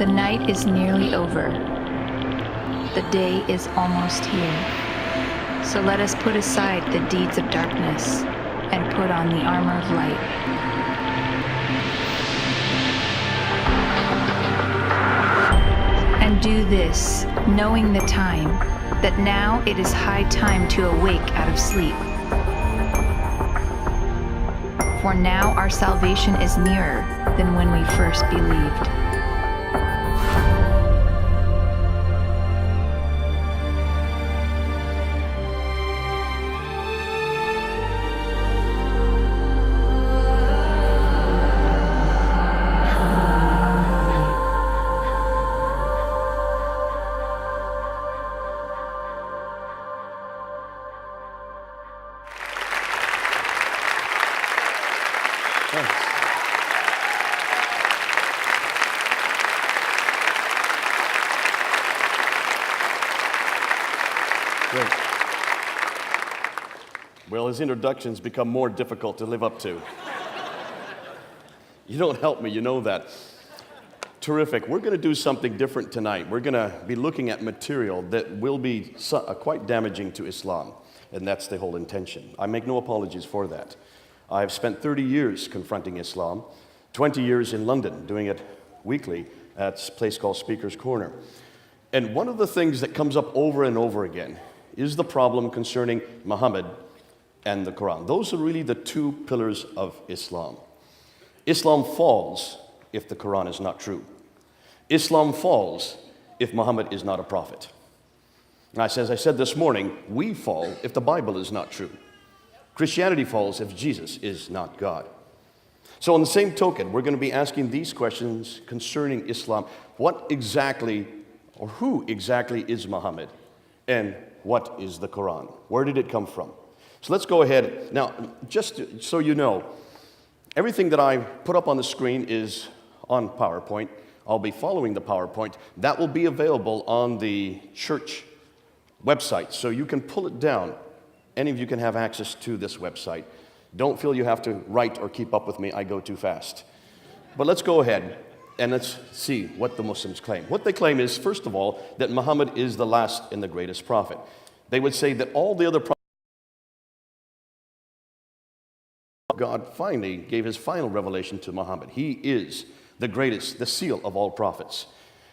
The night is nearly over. The day is almost here. So let us put aside the deeds of darkness and put on the armor of light. And do this, knowing the time, that now it is high time to awake out of sleep. For now our salvation is nearer than when we first believed. Great. Well, his introductions become more difficult to live up to. You don't help me, you know that. Terrific. We're going to do something different tonight. We're going to be looking at material that will be quite damaging to Islam, and that's the whole intention. I make no apologies for that. I've spent 30 years confronting Islam, 20 years in London, doing it weekly at a place called Speaker's Corner. And one of the things that comes up over and over again is the problem concerning Muhammad and the Quran. Those are really the two pillars of Islam. Islam falls if the Quran is not true. Islam falls if Muhammad is not a prophet. And as I said this morning, we fall if the Bible is not true. Christianity falls if Jesus is not God. So on the same token, we're going to be asking these questions concerning Islam. What exactly, or who exactly is Muhammad? And what is the Quran? Where did it come from? So let's go ahead. Now, just so you know, everything that I put up on the screen is on PowerPoint. I'll be following the PowerPoint. That will be available on the church website, so you can pull it down. Any of you can have access to this website. Don't feel you have to write or keep up with me. I go too fast. But let's go ahead and let's see what the Muslims claim. What they claim is, first of all, that Muhammad is the last and the greatest prophet. They would say that all the other prophets, God finally gave his final revelation to Muhammad. He is the greatest, the seal of all prophets.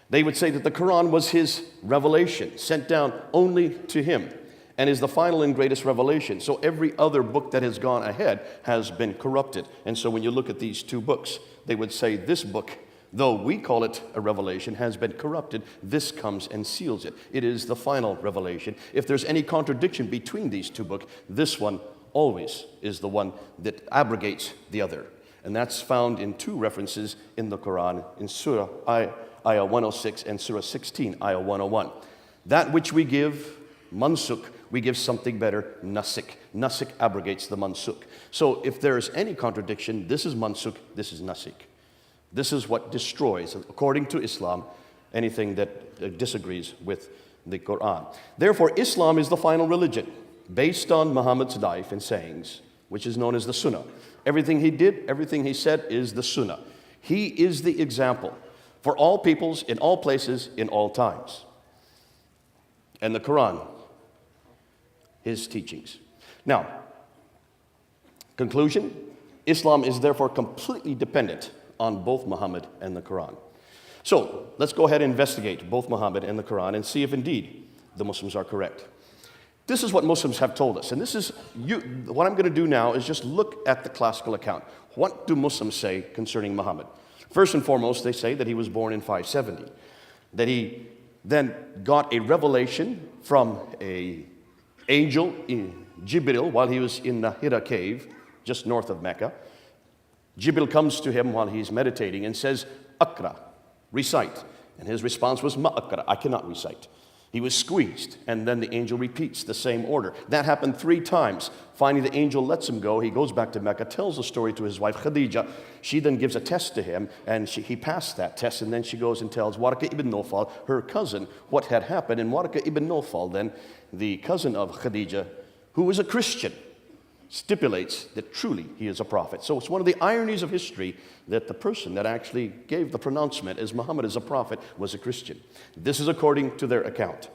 They would say that the Quran was his revelation, sent down only to him, and is the final and greatest revelation. So every other book that has gone ahead has been corrupted. And so when you look at these two books, they would say this book, though we call it a revelation, has been corrupted. This comes and seals it. It is the final revelation. If there's any contradiction between these two books, this one always is the one that abrogates the other. And that's found in two references in the Quran, in Surah Ayah 106 and Surah 16, Ayah 101. That which we give, mansuk, we give something better, nasik. Nasik abrogates the mansuk. So if there's any contradiction, this is mansuk, this is nasik. This is what destroys, according to Islam, anything that disagrees with the Quran. Therefore, Islam is the final religion based on Muhammad's life and sayings, which is known as the Sunnah. Everything he did, everything he said is the Sunnah. He is the example for all peoples, in all places, in all times. And the Quran, his teachings. Now, conclusion, Islam is therefore completely dependent on both Muhammad and the Quran. So, let's go ahead and investigate both Muhammad and the Quran and see if indeed the Muslims are correct. This is what Muslims have told us, and this is what I'm going to do now is just look at the classical account. What do Muslims say concerning Muhammad? First and foremost, they say that he was born in 570, that he then got a revelation from an angel, Jibril, while he was in the Hira cave, just north of Mecca. Jibril comes to him while he's meditating and says, "Aqra," recite. And his response was, "Ma aqra," I cannot recite. He was squeezed, and then the angel repeats the same order. That happened 3 times. Finally, the angel lets him go. He goes back to Mecca, tells the story to his wife, Khadija. She then gives a test to him, and he passed that test, and then she goes and tells Waraka ibn Nawfal, her cousin, what had happened. And Waraka ibn Nawfal, then, the cousin of Khadija, who was a Christian, stipulates that truly he is a prophet. So it's one of the ironies of history that the person that actually gave the pronouncement as Muhammad is a prophet was a Christian. This is according to their account.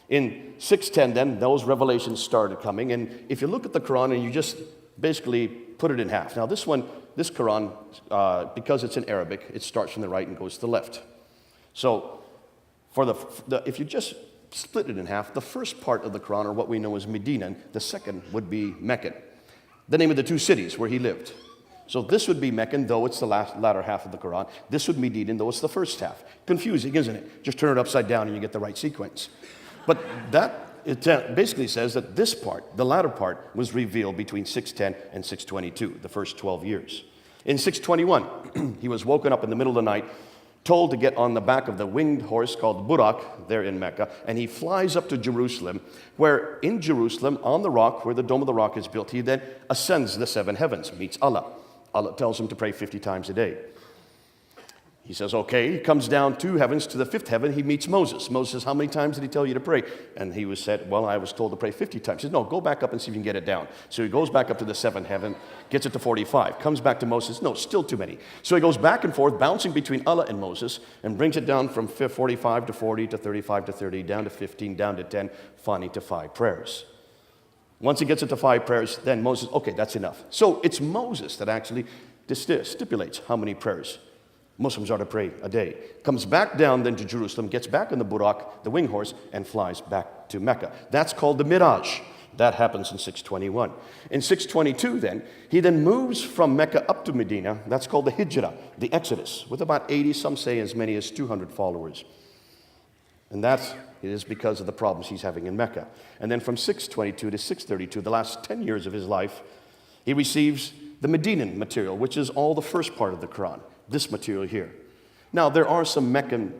In 610 then, those revelations started coming, and if you look at the Quran and you just basically put it in half. Now this Quran, because it's in Arabic, it starts from the right and goes to the left. So if you just split it in half, the first part of the Quran, or what we know as Medina, the second would be Mecca, the name of the two cities where he lived. So this would be Mecca, though it's the latter half of the Quran. This would be Medina, though it's the first half. Confusing, isn't it? Just turn it upside down and you get the right sequence. But it basically says that this part, the latter part, was revealed between 610 and 622, the first 12 years. In 621, he was woken up in the middle of the night, told to get on the back of the winged horse called Burak there in Mecca, and he flies up to Jerusalem, where in Jerusalem, on the rock, where the Dome of the Rock is built, he then ascends the seven heavens, meets Allah. Allah tells him to pray 50 times a day. He says, okay. He comes down 2 heavens to the 5th heaven. He meets Moses. Moses says, how many times did he tell you to pray? And he said, well, I was told to pray 50 times. He says, no, go back up and see if you can get it down. So he goes back up to the 7th heaven, gets it to 45, comes back to Moses. No, still too many. So he goes back and forth, bouncing between Allah and Moses, and brings it down from 45 to 40 to 35 to 30, down to 15, down to 10, finally to 5 prayers. Once he gets it to 5 prayers, then Moses, okay, that's enough. So it's Moses that actually stipulates how many prayers Muslims are to pray a day. Comes back down then to Jerusalem, gets back on the Burak, the winged horse, and flies back to Mecca. That's called the Miraj. That happens in 621. In 622 then, he then moves from Mecca up to Medina. That's called the Hijrah, the Exodus, with about 80, some say as many as 200 followers. And that is because of the problems he's having in Mecca. And then from 622 to 632, the last 10 years of his life, he receives the Medinan material, which is all the first part of the Quran. This material here. Now, there are some Meccan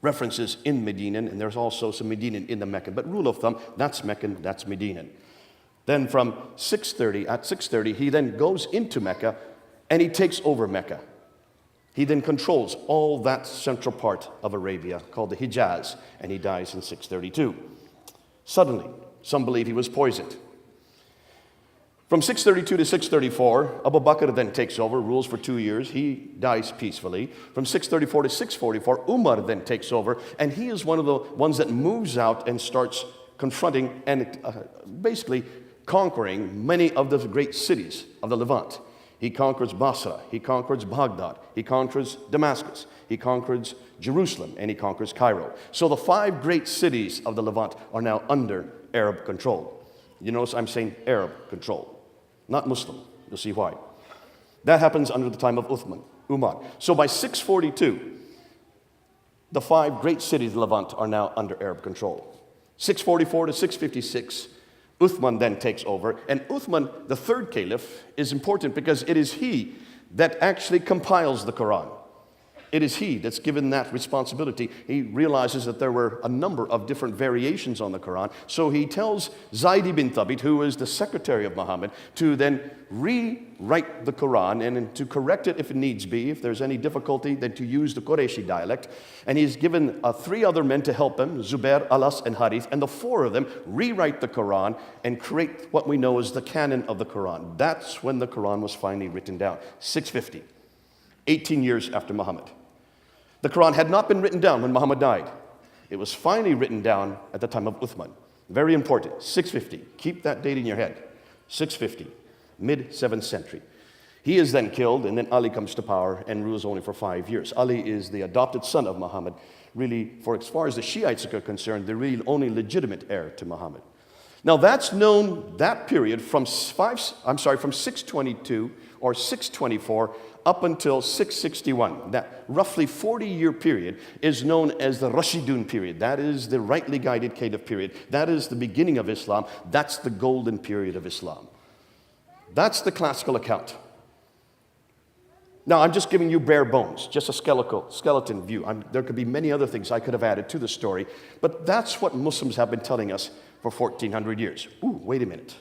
references in Medinan, and there's also some Medinan in the Meccan, but rule of thumb, that's Meccan, that's Medinan. Then from 630, he then goes into Mecca, and he takes over Mecca. He then controls all that central part of Arabia, called the Hijaz, and he dies in 632. Suddenly, some believe he was poisoned. From 632 to 634, Abu Bakr then takes over, rules for 2 years. He dies peacefully. From 634 to 644, Umar then takes over, and he is one of the ones that moves out and starts confronting and basically conquering many of the great cities of the Levant. He conquers Basra, he conquers Baghdad, he conquers Damascus, he conquers Jerusalem, and he conquers Cairo. So the 5 great cities of the Levant are now under Arab control. You notice I'm saying Arab control, not Muslim. You'll see why. That happens under the time of Umar. So by 642, the 5 great cities of the Levant are now under Arab control. 644 to 656, Uthman then takes over. And Uthman, the 3rd caliph, is important because it is he that actually compiles the Quran. It is he that's given that responsibility. He realizes that there were a number of different variations on the Quran. So he tells Zayd ibn Thabit, who is the secretary of Muhammad, to then rewrite the Quran and to correct it if it needs be. If there's any difficulty, then to use the Qurayshi dialect. And he's given 3 other men to help him, Zubair, Alas, and Harith. And the 4 of them rewrite the Quran and create what we know as the canon of the Quran. That's when the Quran was finally written down, 650, 18 years after Muhammad. The Quran had not been written down when Muhammad died. It was finally written down at the time of Uthman. Very important, 650. Keep that date in your head. 650, mid-7th century. He is then killed, and then Ali comes to power and rules only for 5 years. Ali is the adopted son of Muhammad. Really, for as far as the Shiites are concerned, the really only legitimate heir to Muhammad. Now that's known, that period, from 622 or 624 up until 661. That roughly 40-year period is known as the Rashidun period. That is the rightly guided caliph period. That is the beginning of Islam. That's the golden period of Islam. That's the classical account. Now, I'm just giving you bare bones, just a skeleton view. There could be many other things I could have added to the story, but that's what Muslims have been telling us for 1,400 years. Ooh, wait a minute.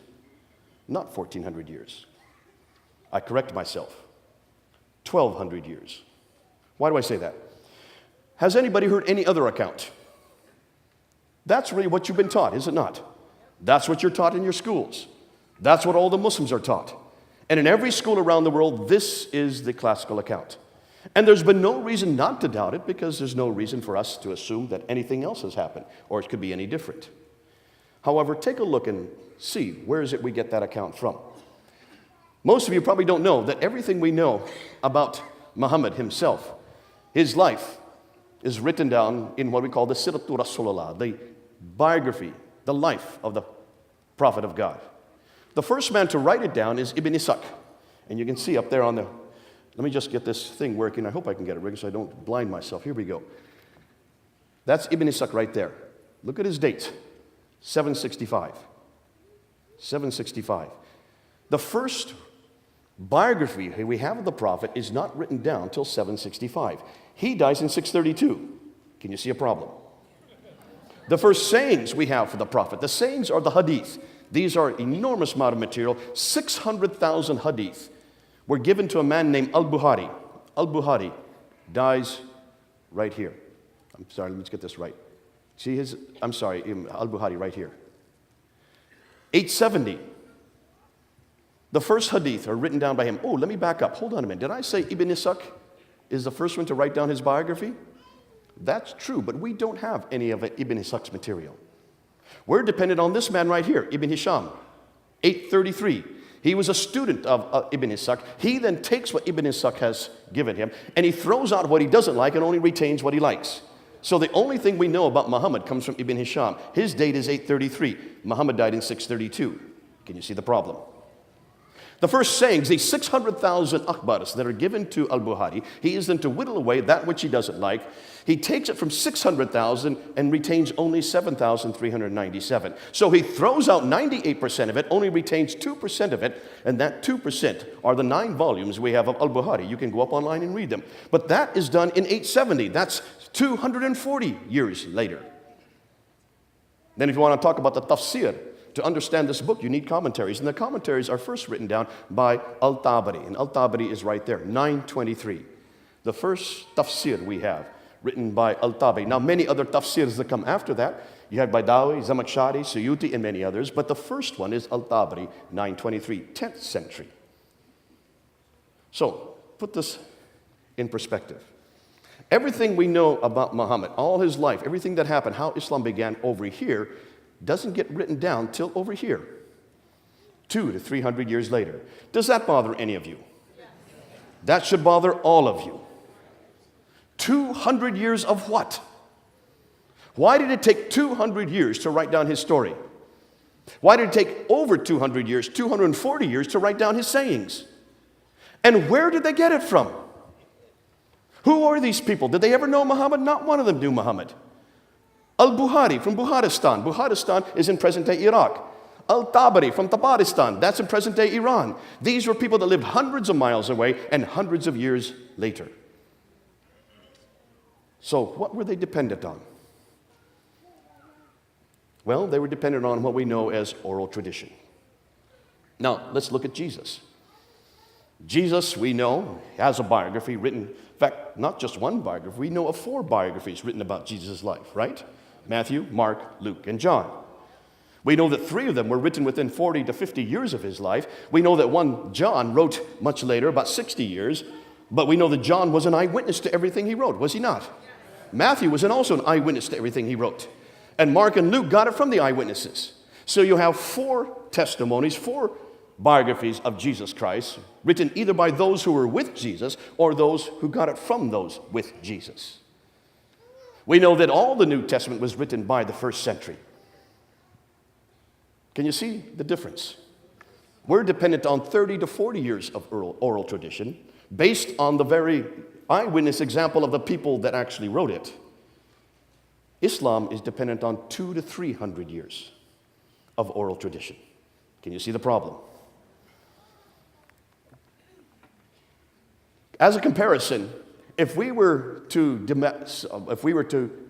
Not 1,400 years. I correct myself. 1,200 years. Why do I say that? Has anybody heard any other account? That's really what you've been taught, is it not? That's what you're taught in your schools. That's what all the Muslims are taught. And in every school around the world, this is the classical account. And there's been no reason not to doubt it, because there's no reason for us to assume that anything else has happened or it could be any different. However, take a look and see, where is it we get that account from? Most of you probably don't know that everything we know about Muhammad himself, his life, is written down in what we call the Siratul Rasulullah, the biography, the life of the Prophet of God. The first man to write it down is Ibn Ishaq. And you can see up there on the, let me just get this thing working. I hope I can get it working so I don't blind myself. Here we go. That's Ibn Ishaq right there. Look at his date, 765. 765. The first biography we have of the Prophet is not written down till 765. He dies in 632. Can you see a problem? The first sayings we have for the Prophet, the sayings are the hadith. These are enormous amount of material. 600,000 hadith were given to a man named Al-Bukhari. Al-Bukhari dies right here. I'm sorry, let's get this right. See his, I'm sorry, Al-Bukhari right here. 870. The first hadith are written down by him. Oh, let me back up. Hold on a minute. Did I say Ibn Ishaq is the first one to write down his biography? That's true, but we don't have any of Ibn Ishaq's material. We're dependent on this man right here, Ibn Hisham, 833. He was a student of Ibn Ishaq. He then takes what Ibn Ishaq has given him, and he throws out what he doesn't like and only retains what he likes. So the only thing we know about Muhammad comes from Ibn Hisham. His date is 833. Muhammad died in 632. Can you see the problem? The first sayings, these 600,000 akhbars that are given to Al-Bukhari, he is then to whittle away that which he doesn't like. He takes it from 600,000 and retains only 7,397. So he throws out 98% of it, only retains 2% of it, and that 2% are the 9 volumes we have of Al-Bukhari. You can go up online and read them. But that is done in 870. That's 240 years later. Then if you want to talk about the tafsir, to understand this book, you need commentaries. And the commentaries are first written down by Al-Tabari. And Al-Tabari is right there, 923. The first tafsir we have, written by Al-Tabari. Now, many other tafsirs that come after that, you have Baidawi, Zamakhshari, Suyuti, and many others. But the first one is Al-Tabari, 923, 10th century. So, put this in perspective. Everything we know about Muhammad, all his life, everything that happened, how Islam began over here, doesn't get written down till over here, 200 to 300 years later. Does that bother any of you? That should bother all of you. 200 years of what? Why did it take 200 years to write down his story? Why did it take over 200 years, 240 years to write down his sayings? And where did they get it from? Who are these people? Did they ever know Muhammad? Not one of them knew Muhammad. Al-Bukhari from Bukharistan. Bukharistan is in present-day Iraq. Al-Tabari from Tabaristan. That's in present-day Iran. These were people that lived hundreds of miles away and hundreds of years later. So what were they dependent on? Well, they were dependent on what we know as oral tradition. Now, let's look at Jesus. Jesus, we know, has a biography written. In fact, not just one biography. We know of 4 biographies written about Jesus' life, right? Matthew, Mark, Luke, and John. We know that 3 of them were written within 40 to 50 years of his life. We know that one, John, wrote much later, about 60 years. But we know that John was an eyewitness to everything he wrote, was he not? Matthew was also an eyewitness to everything he wrote. And Mark and Luke got it from the eyewitnesses. So you have 4 testimonies, 4 biographies of Jesus Christ, written either by those who were with Jesus or those who got it from those with Jesus. We know that all the New Testament was written by the first century. Can you see the difference? We're dependent on 30 to 40 years of oral tradition based on the very eyewitness example of the people that actually wrote it. Islam is dependent on 200 to 300 years of oral tradition. Can you see the problem? As a comparison, if we were to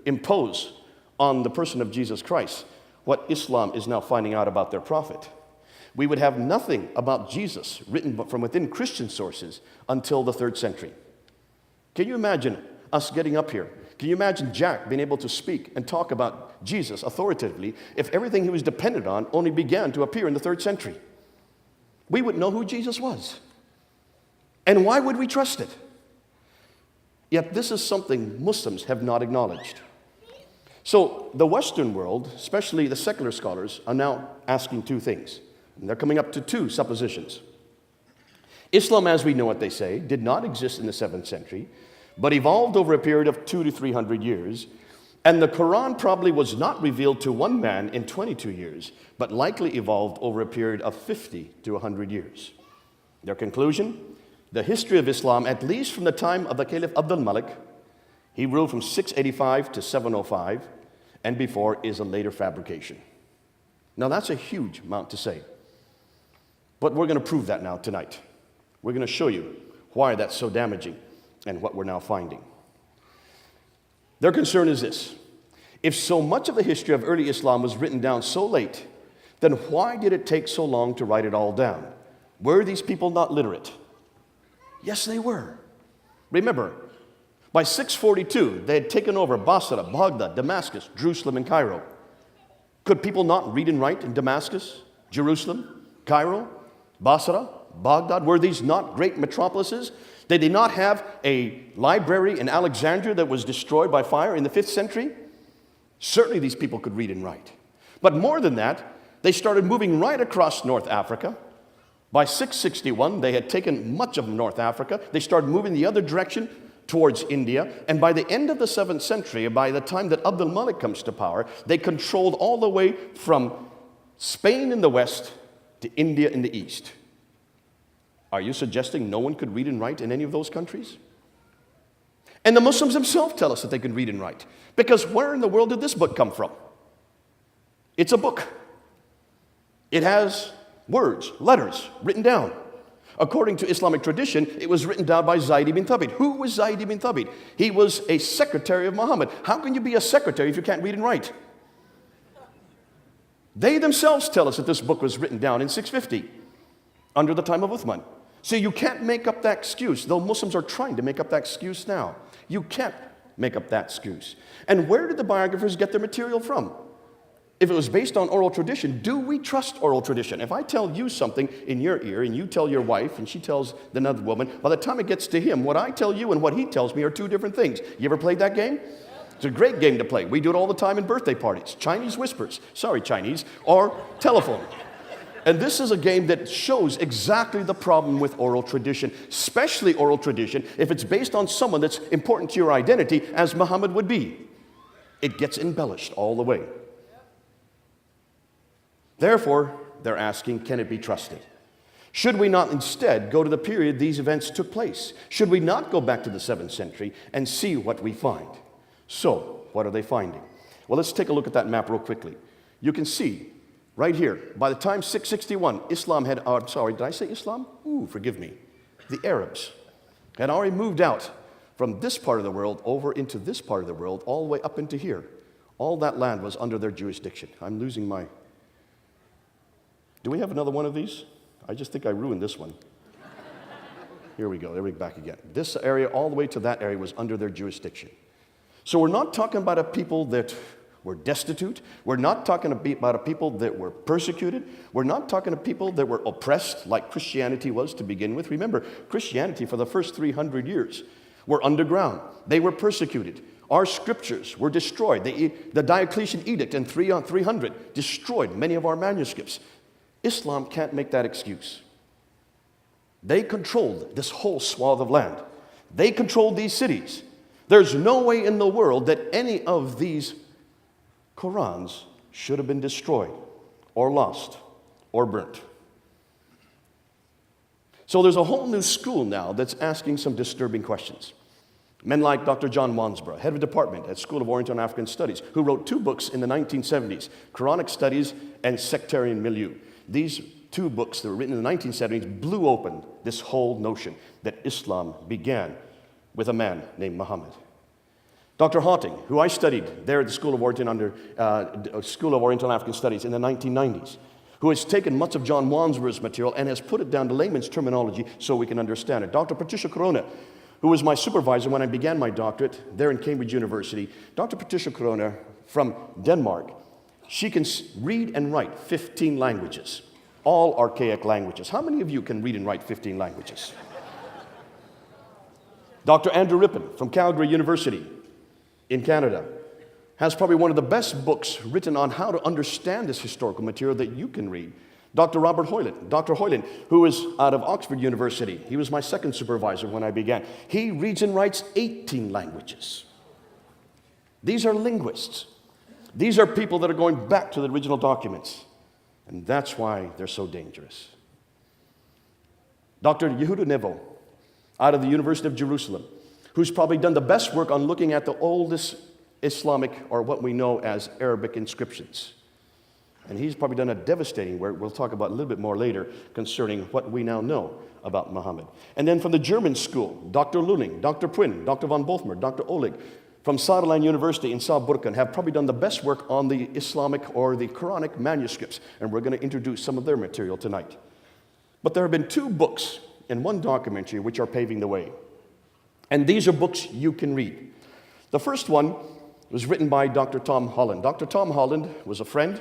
impose on the person of Jesus Christ what Islam is now finding out about their prophet, we would have nothing about Jesus written from within Christian sources until the 3rd century. Can you imagine us getting up here? Can you imagine Jack being able to speak and talk about Jesus authoritatively if everything he was dependent on only began to appear in the 3rd century? we would know who Jesus was. And why would we trust it? Yet this is something Muslims have not acknowledged. So the Western world, especially the secular scholars, are now asking two things. And they're coming up to two suppositions. Islam, as we know it, they say, did not exist in the 7th century, but evolved over a period of 200 to 300 years. And the Quran probably was not revealed to one man in 22 years, but likely evolved over a period of 50 to 100 years. Their conclusion? The history of Islam, at least from the time of the Caliph Abdul Malik, he ruled from 685 to 705, and before is a later fabrication. Now that's a huge amount to say. But we're going to prove that now tonight. We're going to show you why that's so damaging and what we're now finding. Their concern is this. If so much of the history of early Islam was written down so late, then why did it take so long to write it all down? Were these people not literate? Yes, they were. Remember, by 642, they had taken over Basra, Baghdad, Damascus, Jerusalem, and Cairo. Could people not read and write in Damascus, Jerusalem, Cairo, Basra, Baghdad? Were these not great metropolises? Did they not have a library in Alexandria that was destroyed by fire in the 5th century? Certainly these people could read and write. But more than that, they started moving right across North Africa. By 661, they had taken much of North Africa. They started moving the other direction towards India. And by the end of the 7th century, by the time that Abdul Malik comes to power, they controlled all the way from Spain in the west to India in the east. Are you suggesting no one could read and write in any of those countries? And the Muslims themselves tell us that they can read and write. Because where in the world did this book come from? It's a book. It has words, letters written down. According to Islamic tradition, it was written down by Zayd ibn Thabit. Who was Zayd ibn Thabit? He was a secretary of Muhammad. How can you be a secretary if you can't read and write? They themselves tell us that this book was written down in 650, under the time of Uthman. So you can't make up that excuse, though Muslims are trying to make up that excuse now. You can't make up that excuse. And where did the biographers get their material from? If it was based on oral tradition, do we trust oral tradition? If I tell you something in your ear and you tell your wife and she tells another woman, by the time it gets to him, what I tell you and what he tells me are two different things. You ever played that game? It's a great game to play. We do it all the time in birthday parties. Chinese whispers, sorry Chinese, or telephone. And this is a game that shows exactly the problem with oral tradition, especially oral tradition, if it's based on someone that's important to your identity, as Muhammad would be. It gets embellished all the way. Therefore, they're asking, can it be trusted? Should we not instead go to the period these events took place? Should we not go back to the 7th century and see what we find? So, what are they finding? Well, let's take a look at that map real quickly. You can see right here, by the time 661, Islam had, sorry, did I say Islam? Ooh, forgive me. The Arabs had already moved out from this part of the world over into this part of the world, all the way up into here. All that land was under their jurisdiction. I'm losing my... Do we have another one of these? I just think I ruined this one. Here we go, there we go, back again. This area all the way to that area was under their jurisdiction. So we're not talking about a people that were destitute. We're not talking about a people that were persecuted. We're not talking to people that were oppressed like Christianity was to begin with. Remember, Christianity for the first 300 years were underground. They were persecuted. Our scriptures were destroyed. The Diocletian Edict in 300 destroyed many of our manuscripts. Islam can't make that excuse. They controlled this whole swath of land. They controlled these cities. There's no way in the world that any of these Qurans should have been destroyed or lost or burnt. So there's a whole new school now that's asking some disturbing questions. Men like Dr. John Wansborough, head of department at School of Oriental and African Studies, who wrote 2 books in the 1970s, Quranic Studies and Sectarian Milieu. These 2 books that were written in the 1970s blew open this whole notion that Islam began with a man named Muhammad. Dr. Hawting, who I studied there at the School of Oriental and African Studies in the 1990s, who has taken much of John Wansborough's material and has put it down to layman's terminology so we can understand it. Dr. Patricia Corona, who was my supervisor when I began my doctorate there in Cambridge University. Dr. Patricia Corona from Denmark, she can read and write 15 languages. all archaic languages. How many of you can read and write 15 languages? Dr. Andrew Rippon from Calgary University in Canada has probably one of the best books written on how to understand this historical material that you can read. Dr. Robert Hoyland, Dr. Hoyland, who is out of Oxford University. He was my second supervisor when I began. He reads and writes 18 languages. These are linguists. These are people that are going back to the original documents. And that's why they're so dangerous. Dr. Yehuda Nevo, out of the University of Jerusalem, who's probably done the best work on looking at the oldest Islamic, or what we know as Arabic inscriptions. And he's probably done a devastating work we'll talk about a little bit more later concerning what we now know about Muhammad. And then from the German school, Dr. Lulling, Dr. Prin, Dr. von Bothmer, Dr. Oleg, from Saarland University in Saarbrücken have probably done the best work on the Islamic or the Quranic manuscripts. And we're going to introduce some of their material tonight. But there have been two books and one documentary which are paving the way. And these are books you can read. The first one was written by Dr. Tom Holland. Dr. Tom Holland was a friend,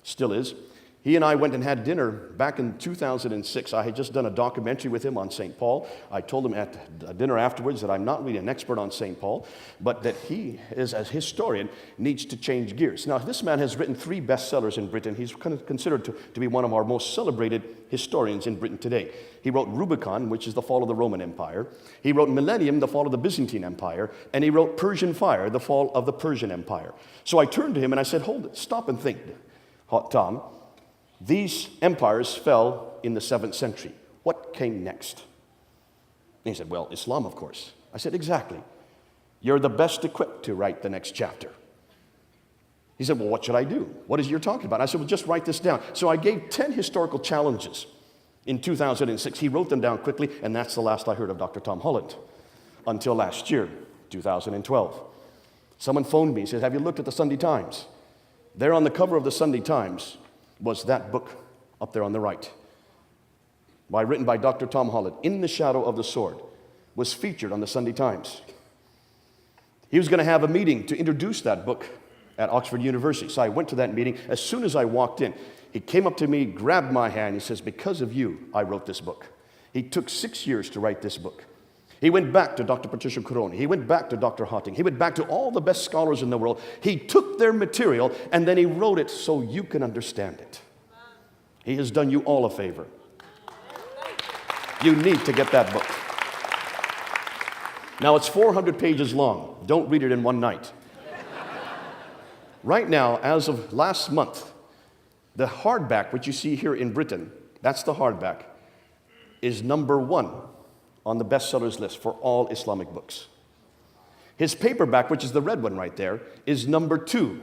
still is. He and I went and had dinner back in 2006. I had just done a documentary with him on St. Paul. I told him at dinner afterwards that I'm not really an expert on St. Paul, but that he, as a historian, needs to change gears. Now, this man has written 3 bestsellers in Britain. He's considered to be one of our most celebrated historians in Britain today. He wrote Rubicon, which is the fall of the Roman Empire. He wrote Millennium, the fall of the Byzantine Empire. And he wrote Persian Fire, the fall of the Persian Empire. So I turned to him and I said, hold it, stop and think, Tom. These empires fell in the 7th century. What came next? And he said, well, Islam, of course. I said, exactly. You're the best equipped to write the next chapter. He said, well, what should I do? What is it you're talking about? I said, well, just write this down. So I gave 10 historical challenges in 2006. He wrote them down quickly, and that's the last I heard of Dr. Tom Holland until last year, 2012. Someone phoned me and said, have you looked at the Sunday Times? There on the cover of the Sunday Times was that book up there on the right, written by Dr. Tom Holland, In the Shadow of the Sword, was featured on the Sunday Times. He was going to have a meeting to introduce that book at Oxford University. So I went to that meeting. As soon as I walked in, he came up to me, grabbed my hand, he says, because of you, I wrote this book. He took 6 years to write this book. He went back to Dr. Patricia Coroni. He went back to Dr. Hotting. He went back to all the best scholars in the world. He took their material and then he wrote it so you can understand it. He has done you all a favor. You need to get that book. Now it's 400 pages long. Don't read it in one night. Right now, as of last month, the hardback, which you see here in Britain, that's the hardback, is number 1 on the bestsellers list for all Islamic books. His paperback, which is the red one right there, is number 2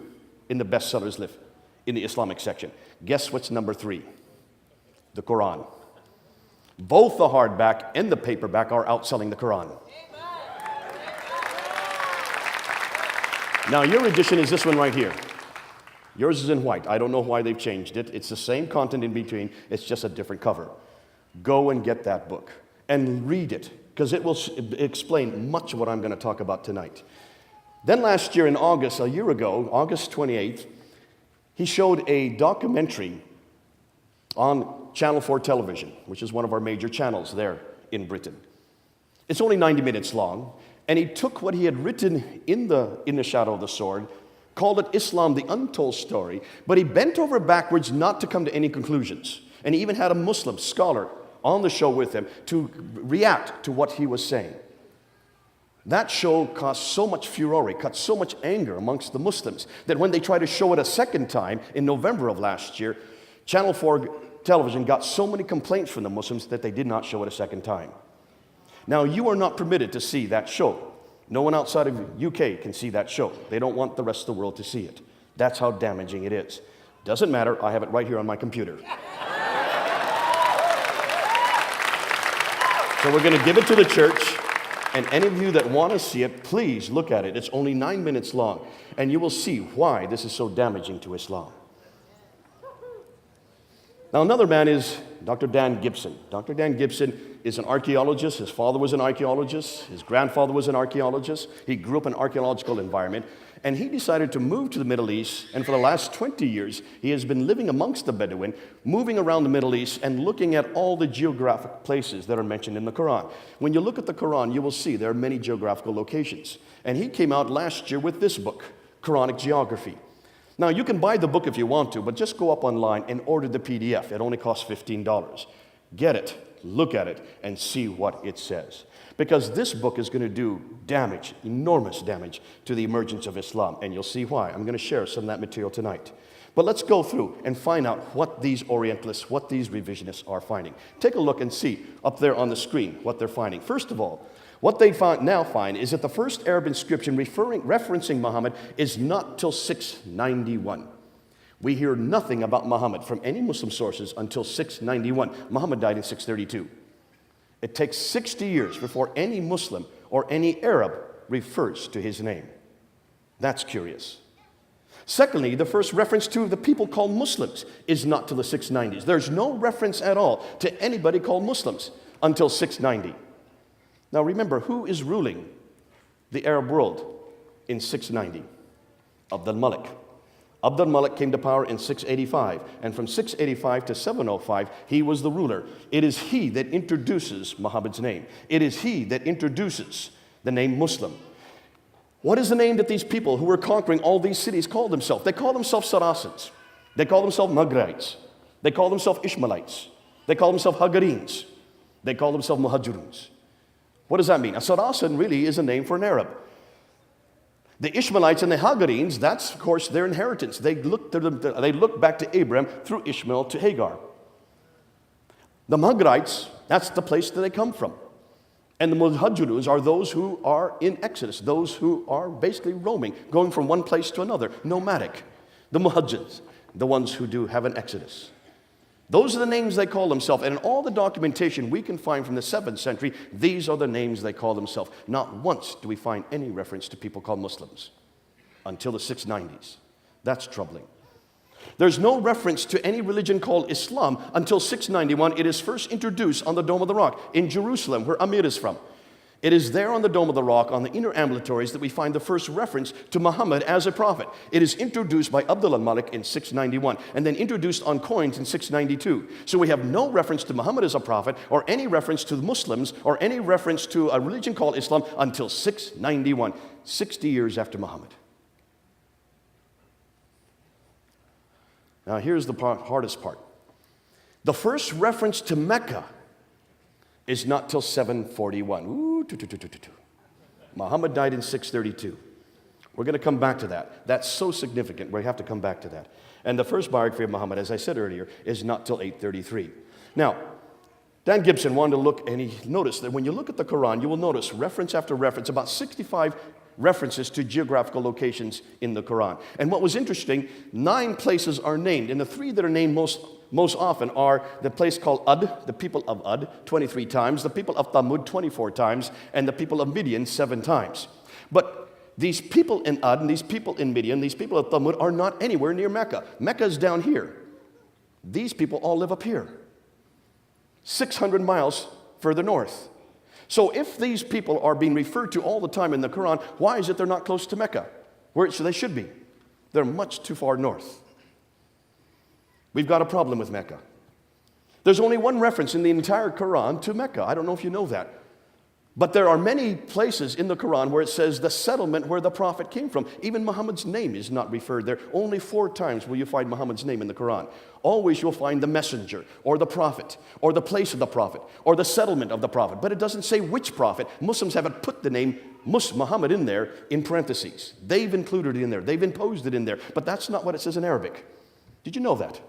in the bestsellers list in the Islamic section. Guess what's number 3? The Quran. Both the hardback and the paperback are outselling the Quran. Now, your edition is this one right here. Yours is in white. I don't know why they've changed it. It's the same content in between. It's just a different cover. Go and get that book and read it, because it will explain much of what I'm going to talk about tonight. Then last year in August, a year ago, August 28th, he showed a documentary on Channel 4 television, which is one of our major channels there in Britain. It's only 90 minutes long, and he took what he had written in the Shadow of the Sword, called it Islam, the Untold Story, but he bent over backwards not to come to any conclusions. And he even had a Muslim scholar on the show with him to react to what he was saying. That show caused so much furore, caused so much anger amongst the Muslims, that when they tried to show it a second time in November of last year, Channel 4 television got so many complaints from the Muslims that they did not show it a second time. Now, you are not permitted to see that show. No one outside of UK can see that show. They don't want the rest of the world to see it. That's how damaging it is. Doesn't matter, I have it right here on my computer. So we're going to give it to the church, and any of you that want to see it, please look at it. It's only 9 minutes long, and you will see why this is so damaging to Islam. Now, another man is Dr. Dan Gibson. Dr. Dan Gibson is an archaeologist. His father was an archaeologist. His grandfather was an archaeologist. He grew up in an archaeological environment. And he decided to move to the Middle East. And for the last 20 years, he has been living amongst the Bedouin, moving around the Middle East and looking at all the geographic places that are mentioned in the Quran. When you look at the Quran, you will see there are many geographical locations. And he came out last year with this book, Quranic Geography. Now, you can buy the book if you want to, but just go up online and order the PDF. It only costs $15. Get it, look at it, and see what it says. Because this book is going to do damage, enormous damage, to the emergence of Islam. And you'll see why. I'm going to share some of that material tonight. But let's go through and find out what these Orientalists, what these revisionists are finding. Take a look and see up there on the screen what they're finding. First of all, what they now find is that the first Arab inscription referencing Muhammad is not till 691. We hear nothing about Muhammad from any Muslim sources until 691. Muhammad died in 632. It takes 60 years before any Muslim or any Arab refers to his name. That's curious. Secondly, the first reference to the people called Muslims is not till the 690s. There's no reference at all to anybody called Muslims until 690. Now remember, who is ruling the Arab world in 690? Abd al-Malik. Abd al-Malik came to power in 685, and from 685 to 705, he was the ruler. It is he that introduces Muhammad's name. It is he that introduces the name Muslim. What is the name that these people who were conquering all these cities called themselves? They call themselves Saracens. They call themselves Maghrites. They call themselves Ishmaelites. They call themselves Hagarenes. They call themselves Muhajiruns. What does that mean? A Saracen really is a name for an Arab. The Ishmaelites and the Hagarenes, that's, of course, their inheritance. They look back to Abraham through Ishmael to Hagar. The Maghrites, that's the place that they come from. And the Muhajiruns are those who are in Exodus, those who are basically roaming, going from one place to another, nomadic. The Muhajirs, the ones who do have an Exodus. Those are the names they call themselves. And in all the documentation we can find from the 7th century, these are the names they call themselves. Not once do we find any reference to people called Muslims until the 690s. That's troubling. There's no reference to any religion called Islam until 691. It is first introduced on the Dome of the Rock in Jerusalem, where Amir is from. It is there on the Dome of the Rock, on the inner ambulatories, that we find the first reference to Muhammad as a prophet. It is introduced by Abd al-Malik in 691, and then introduced on coins in 692. So we have no reference to Muhammad as a prophet, or any reference to the Muslims, or any reference to a religion called Islam until 691, 60 years after Muhammad. Now here's the hardest part. The first reference to Mecca is not till 741. Muhammad died in 632. We're going to come back to that. That's so significant. We have to come back to that. And the first biography of Muhammad, as I said earlier, is not till 833. Now, Dan Gibson wanted to look, and he noticed that when you look at the Quran, you will notice reference after reference, about 65 references to geographical locations in the Quran. And what was interesting, 9 places are named, and the 3 that are named most often are the place called Ad, the people of Ad, 23 times, the people of Thamud, 24 times, and the people of Midian, 7 times. But these people in Ad, and these people in Midian, these people of Thamud are not anywhere near Mecca. Mecca is down here. These people all live up here, 600 miles further north. So if these people are being referred to all the time in the Quran, why is it they're not close to Mecca, where they should be? They're much too far north. We've got a problem with Mecca. There's only one reference in the entire Quran to Mecca. I don't know if you know that. But there are many places in the Quran where it says the settlement where the prophet came from. Even Muhammad's name is not referred there. Only 4 times will you find Muhammad's name in the Quran. Always you'll find the messenger, or the prophet, or the place of the prophet, or the settlement of the prophet. But it doesn't say which prophet. Muslims haven't put the name Muhammad in there in parentheses. They've included it in there. They've imposed it in there. But that's not what it says in Arabic. Did you know that?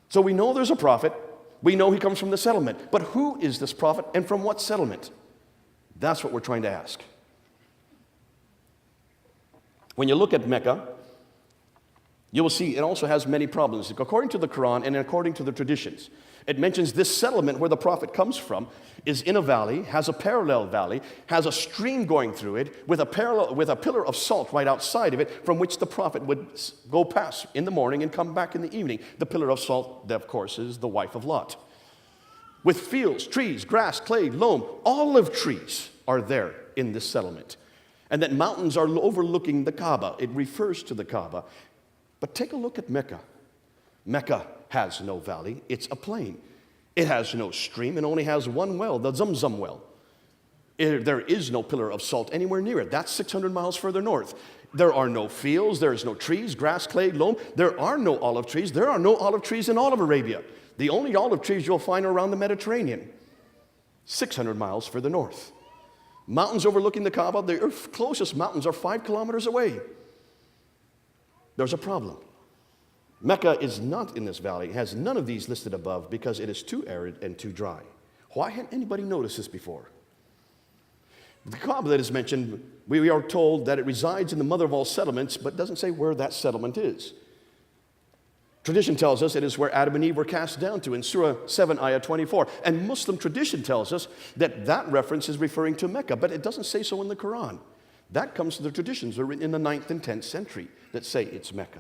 So we know there's a prophet. We know he comes from the settlement. But who is this prophet, and from what settlement? That's what we're trying to ask. When you look at Mecca, you will see it also has many problems. According to the Quran and according to the traditions, It mentions this settlement where the prophet comes from is in a valley, has a parallel valley, has a stream going through it with a pillar of salt right outside of it from which the prophet would go past in the morning and come back in the evening. The pillar of salt, that of course, is the wife of Lot. With fields, trees, grass, clay, loam, olive trees are there in this settlement. And that mountains are overlooking the Kaaba. It refers to the Kaaba. But take a look at Mecca. Mecca has no valley, it's a plain. It has no stream, it only has one well, the Zamzam well. There is no pillar of salt anywhere near it. That's 600 miles further north. There are no fields, there is no trees, grass, clay, loam. There are no olive trees. There are no olive trees in all of Arabia. The only olive trees you'll find are around the Mediterranean, 600 miles further north. Mountains overlooking the Kaaba, the closest mountains are 5 kilometers away. There's a problem. Mecca is not in this valley. It has none of these listed above because it is too arid and too dry. Why hadn't anybody noticed this before? The Kaaba that is mentioned, we are told that it resides in the mother of all settlements, but doesn't say where that settlement is. Tradition tells us it is where Adam and Eve were cast down to in Surah 7, Ayah 24. And Muslim tradition tells us that that reference is referring to Mecca, but it doesn't say so in the Quran. That comes from the traditions that are written in the 9th and 10th century that say it's Mecca.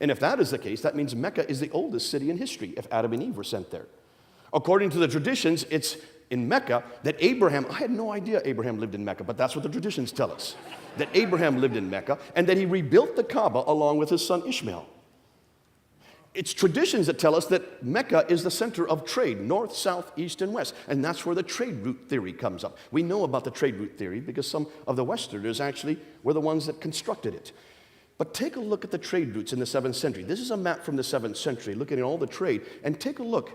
And if that is the case, that means Mecca is the oldest city in history if Adam and Eve were sent there. According to the traditions, it's in Mecca that Abraham, I had no idea Abraham lived in Mecca, but that's what the traditions tell us, that Abraham lived in Mecca and that he rebuilt the Kaaba along with his son Ishmael. It's traditions that tell us that Mecca is the center of trade, north, south, east, and west. And that's where the trade route theory comes up. We know about the trade route theory because some of the Westerners actually were the ones that constructed it. But take a look at the trade routes in the 7th century. This is a map from the 7th century looking at all the trade. And take a look.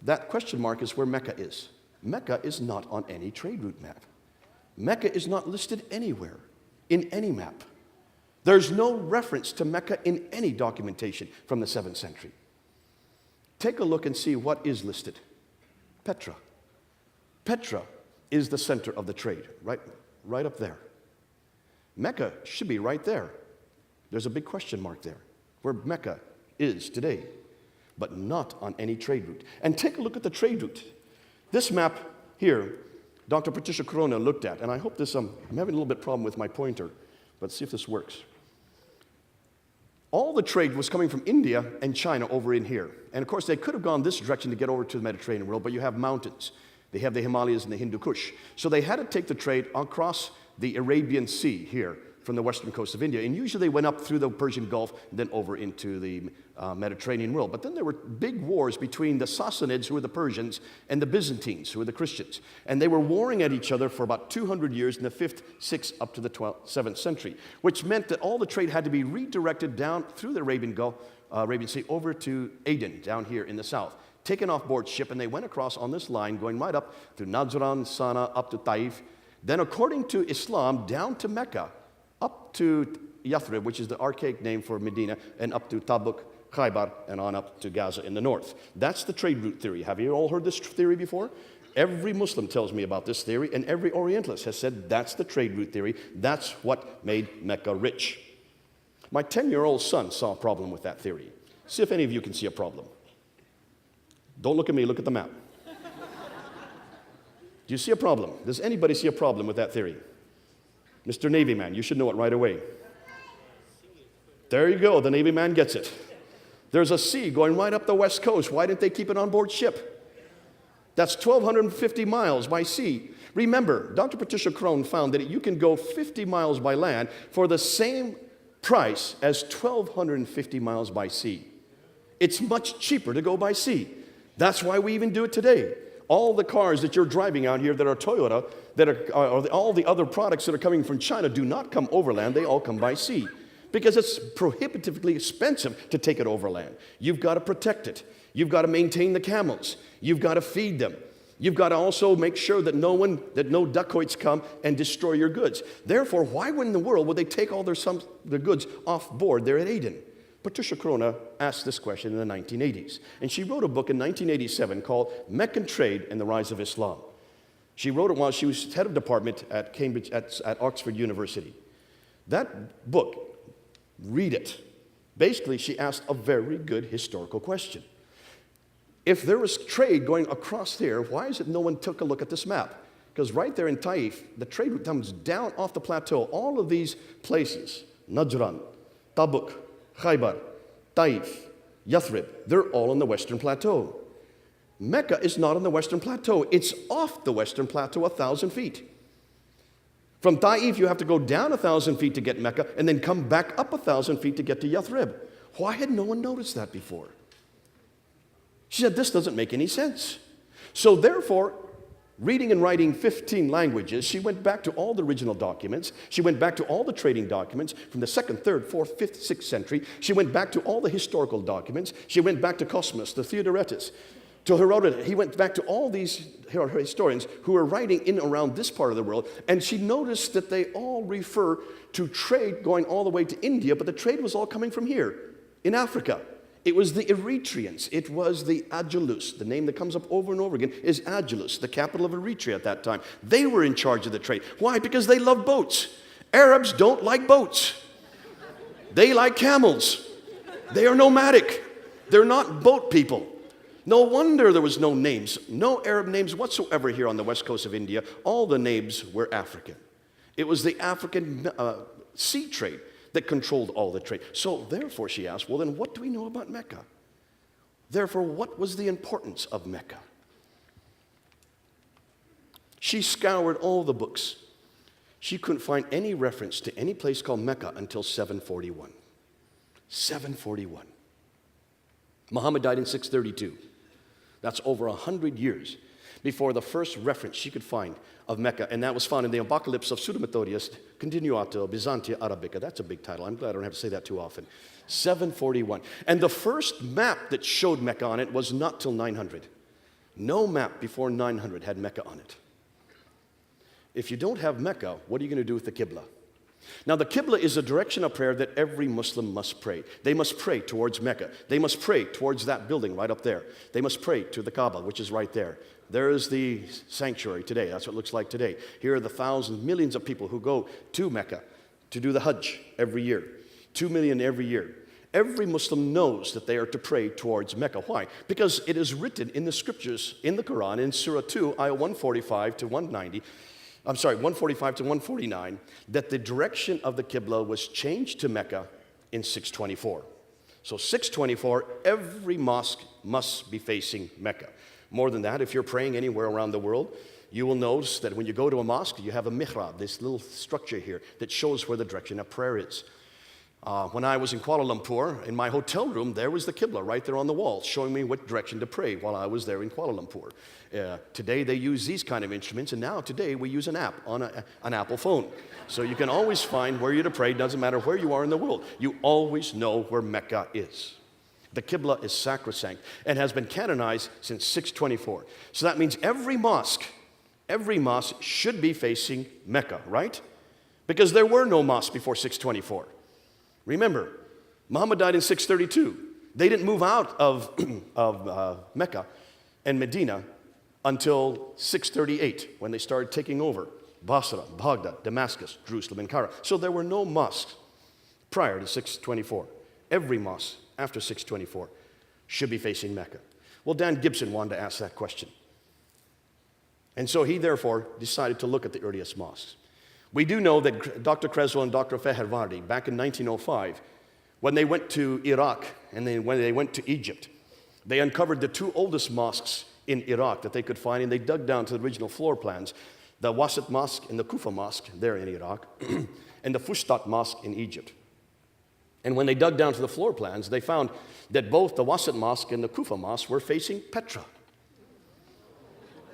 That question mark is where Mecca is. Mecca is not on any trade route map. Mecca is not listed anywhere in any map. There's no reference to Mecca in any documentation from the 7th century. Take a look and see what is listed. Petra. Petra is the center of the trade, right up there. Mecca should be right there. There's a big question mark there, where Mecca is today, but not on any trade route. And take a look at the trade route. This map here, Dr. Patricia Corona looked at, and I hope this, I'm having a little bit problem with my pointer, but see if this works. All the trade was coming from India and China over in here. And of course, they could have gone this direction to get over to the Mediterranean world, but you have mountains. They have the Himalayas and the Hindu Kush. So they had to take the trade across the Arabian Sea here from the western coast of India. And usually they went up through the Persian Gulf and then over into the Mediterranean world. But then there were big wars between the Sassanids, who were the Persians, and the Byzantines, who were the Christians. And they were warring at each other for about 200 years in the 5th, 6th, up to the 7th century, which meant that all the trade had to be redirected down through the Arabian Sea over to Aden, down here in the south, taken off board ship, and they went across on this line, going right up through Najran, Sana, up to Taif, then according to Islam, down to Mecca, up to Yathrib, which is the archaic name for Medina, and up to Tabuk, Khaybar, and on up to Gaza in the north. That's the trade route theory. Have you all heard this theory before? Every Muslim tells me about this theory, and every Orientalist has said that's the trade route theory. That's what made Mecca rich. My 10-year-old son saw a problem with that theory. See if any of you can see a problem. Don't look at me, look at the map. Do you see a problem? Does anybody see a problem with that theory? Mr. Navy man, you should know it right away. There you go, the Navy man gets it. There's a sea going right up the west coast. Why didn't they keep it on board ship? That's 1,250 miles by sea. Remember, Dr. Patricia Crone found that you can go 50 miles by land for the same price as 1,250 miles by sea. It's much cheaper to go by sea. That's why we even do it today. All the cars that you're driving out here that are Toyota, that are all the other products that are coming from China do not come overland, they all come by sea. Because it's prohibitively expensive to take it overland. You've got to protect it. You've got to maintain the camels. You've got to feed them. You've got to also make sure that no dacoits come and destroy your goods. Therefore, why in the world would they take all their goods off board there at Aden? Patricia Corona asked this question in the 1980s, and she wrote a book in 1987 called Meccan Trade and the Rise of Islam. She wrote it while she was head of department at Cambridge, at Oxford University. That book, read it. Basically, she asked a very good historical question. If there was trade going across there, why is it no one took a look at this map? Because right there in Taif, the trade comes down off the plateau. All of these places, Najran, Tabuk, Khaybar, Taif, Yathrib, they're all on the western plateau. Mecca is not on the western plateau. It's off the western plateau 1,000 feet. From Taif, you have to go down 1,000 feet to get Mecca and then come back up 1,000 feet to get to Yathrib. Why had no one noticed that before? She said, this doesn't make any sense. So therefore, reading and writing 15 languages, she went back to all the original documents. She went back to all the trading documents from the 2nd, 3rd, 4th, 5th, 6th century. She went back to all the historical documents. She went back to Cosmas, to Theodoretus, to Herodotus. He went back to all these historians who were writing in around this part of the world, and she noticed that they all refer to trade going all the way to India, but the trade was all coming from here, in Africa. It was the Eritreans. It was the Agilus. The name that comes up over and over again is Agilus, the capital of Eritrea at that time. They were in charge of the trade. Why? Because they loved boats. Arabs don't like boats. They like camels. They are nomadic. They're not boat people. No wonder there was no names, no Arab names whatsoever here on the west coast of India. All the names were African. It was the African sea trade that controlled all the trade. So therefore, she asked, well, then what do we know about Mecca? Therefore, what was the importance of Mecca? She scoured all the books. She couldn't find any reference to any place called Mecca until 741. 741. Muhammad died in 632. That's over 100 years before the first reference she could find of Mecca, and that was found in the Apocalypse of Pseudo-Methodius Continuato Byzantia Arabica. That's a big title. I'm glad I don't have to say that too often. 741. And the first map that showed Mecca on it was not till 900. No map before 900 had Mecca on it. If you don't have Mecca, what are you going to do with the Qibla? Now, the Qibla is a direction of prayer that every Muslim must pray. They must pray towards Mecca. They must pray towards that building right up there. They must pray to the Kaaba, which is right there. There is the sanctuary today. That's what it looks like today. Here are the thousands, millions of people who go to Mecca to do the Hajj every year. 2 million every year. Every Muslim knows that they are to pray towards Mecca. Why? Because it is written in the scriptures, in the Quran, in Surah 2, ayah 145 to 190, 145 to 149, that the direction of the Qibla was changed to Mecca in 624. So 624, every mosque must be facing Mecca. More than that, if you're praying anywhere around the world, you will notice that when you go to a mosque, you have a mihrab, this little structure here that shows where the direction of prayer is. When I was in Kuala Lumpur, in my hotel room, there was the Qibla right there on the wall, showing me what direction to pray while I was there in Kuala Lumpur. Today, they use these kind of instruments, and now today, we use an app on an Apple phone. So you can always find where you're to pray, doesn't matter where you are in the world. You always know where Mecca is. The Qibla is sacrosanct and has been canonized since 624. So that means every mosque should be facing Mecca, right? Because there were no mosques before 624. Remember, Muhammad died in 632. They didn't move out of Mecca and Medina until 638, when they started taking over Basra, Baghdad, Damascus, Jerusalem, and Cairo. So there were no mosques prior to 624. Every mosque after 624 should be facing Mecca. Well, Dan Gibson wanted to ask that question. And so he therefore decided to look at the earliest mosques. We do know that Dr. Creswell and Dr. Fehervardi, back in 1905, when they went to Iraq and when they went to Egypt, they uncovered the two oldest mosques in Iraq that they could find, and they dug down to the original floor plans, the Wasit Mosque and the Kufa Mosque there in Iraq, and the Fustat Mosque in Egypt. And when they dug down to the floor plans, they found that both the Wasit Mosque and the Kufa Mosque were facing Petra.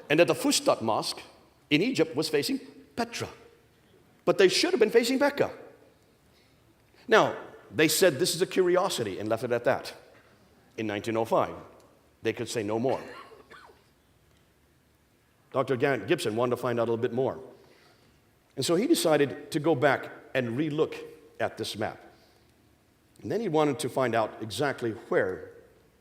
And that the Fustat Mosque in Egypt was facing Petra. But they should have been facing Mecca. Now, they said this is a curiosity and left it at that. In 1905, they could say no more. Dr. Gibson wanted to find out a little bit more. And so he decided to go back and re-look at this map. And then he wanted to find out exactly where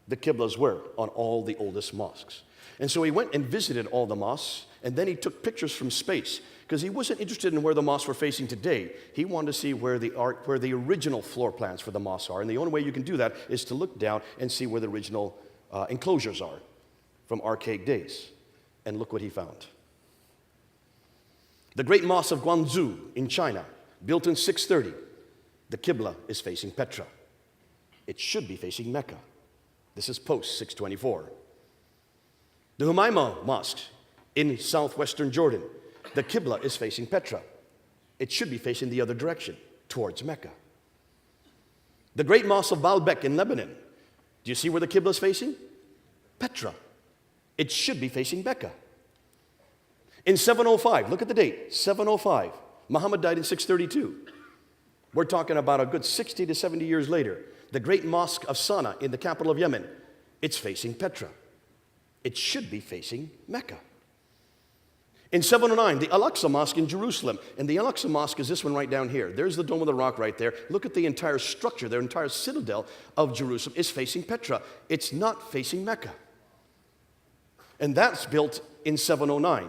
the Qiblas were on all the oldest mosques. And so he went and visited all the mosques, and then he took pictures from space, because he wasn't interested in where the mosques were facing today. He wanted to see where the original floor plans for the mosques are. And the only way you can do that is to look down and see where the original enclosures are. from archaic days. And look what he found. The Great Mosque of Guangzhou in China, built in 630. The Qibla is facing Petra. It should be facing Mecca. This is post 624. The Humayma Mosque in southwestern Jordan, the Qibla is facing Petra. It should be facing the other direction, towards Mecca. The Great Mosque of Baalbek in Lebanon, do you see where the Qibla is facing? Petra. It should be facing Mecca. In 705, look at the date, 705. Muhammad died in 632. We're talking about a good 60 to 70 years later. The Great Mosque of Sana'a in the capital of Yemen, it's facing Petra. It should be facing Mecca. In 709, the Al-Aqsa Mosque in Jerusalem. And the Al-Aqsa Mosque is this one right down here. There's the Dome of the Rock right there. Look at the entire structure, the entire citadel of Jerusalem is facing Petra. It's not facing Mecca. And that's built in 709.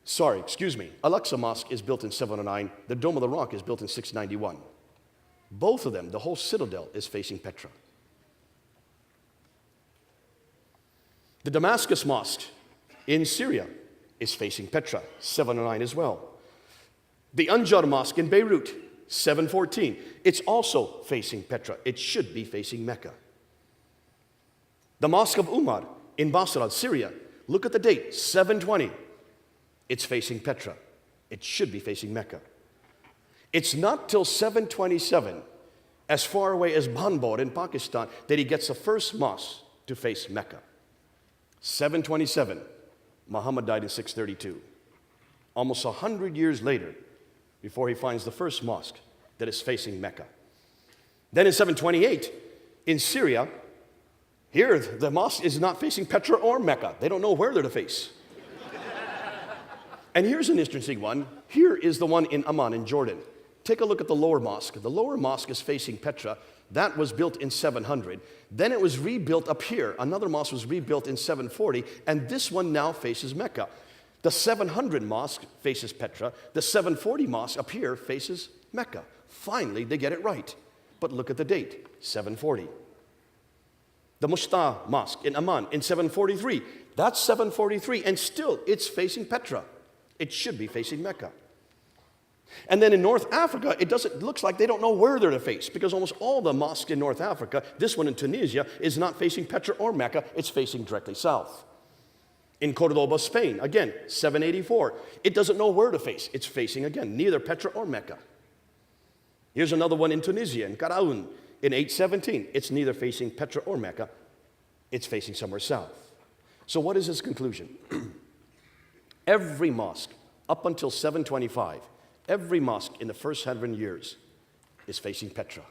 Sorry, excuse me. Al-Aqsa Mosque is built in 709. The Dome of the Rock is built in 691. Both of them, the whole citadel is facing Petra. The Damascus Mosque in Syria is facing Petra, 709 as well. The Anjar Mosque in Beirut, 714. It's also facing Petra. It should be facing Mecca. The Mosque of Umar in Basra, Syria, look at the date, 720. It's facing Petra. It should be facing Mecca. It's not till 727, as far away as Banbor in Pakistan, that he gets the first mosque to face Mecca. 727, Muhammad died in 632. Almost 100 years later, before he finds the first mosque that is facing Mecca. Then in 728, in Syria, here the mosque is not facing Petra or Mecca. They don't know where they're to face. And here's an interesting one. Here is the one in Amman in Jordan. Take a look at the lower mosque. The lower mosque is facing Petra. That was built in 700. Then it was rebuilt up here. Another mosque was rebuilt in 740, and this one now faces Mecca. The 700 mosque faces Petra. The 740 mosque up here faces Mecca. Finally, they get it right. But look at the date, 740. The Mushta Mosque in Amman in 743. That's 743, and still it's facing Petra. It should be facing Mecca. And then in North Africa, it looks like they don't know where they're to face, because almost all the mosques in North Africa, this one in Tunisia, is not facing Petra or Mecca, it's facing directly south. In Cordoba, Spain, again, 784. It doesn't know where to face. It's facing, again, neither Petra or Mecca. Here's another one in Tunisia, in Karaoun, in 817. It's neither facing Petra or Mecca. It's facing somewhere south. So what is his conclusion? Every mosque, up until 725, every mosque in the first 100 years is facing Petra.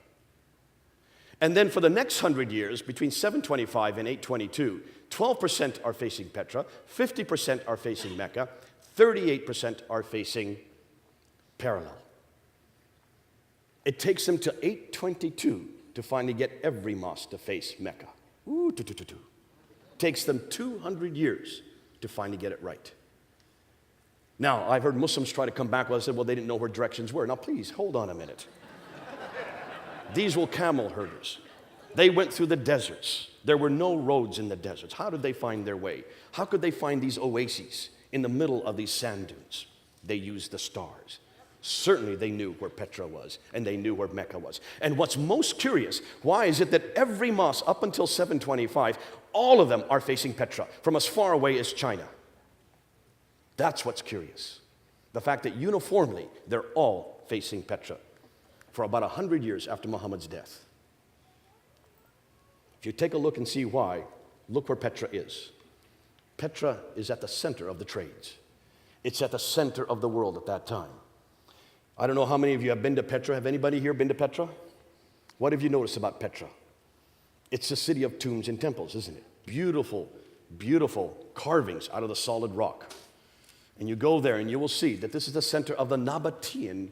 And then for the next 100 years, between 725 and 822, 12% are facing Petra, 50% are facing Mecca, 38% are facing parallel. It takes them to 822 to finally get every mosque to face Mecca. Takes them 200 years to finally get it right. Now, I've heard Muslims try to come back. Well, I said, well, they didn't know where directions were. Now, please, hold on a minute. These were camel herders. They went through the deserts. There were no roads in the deserts. How did they find their way? How could they find these oases in the middle of these sand dunes? They used the stars. Certainly, they knew where Petra was, and they knew where Mecca was. And what's most curious, why is it that every mosque up until 725, all of them are facing Petra, from as far away as China? That's what's curious. The fact that uniformly, they're all facing Petra for about 100 years after Muhammad's death. If you take a look and see why, look where Petra is. Petra is at the center of the trades. It's at the center of the world at that time. I don't know how many of you have been to Petra. Have anybody here been to Petra? What have you noticed about Petra? It's the city of tombs and temples, isn't it? Beautiful, beautiful carvings out of the solid rock. And you go there and you will see that this is the center of the Nabatean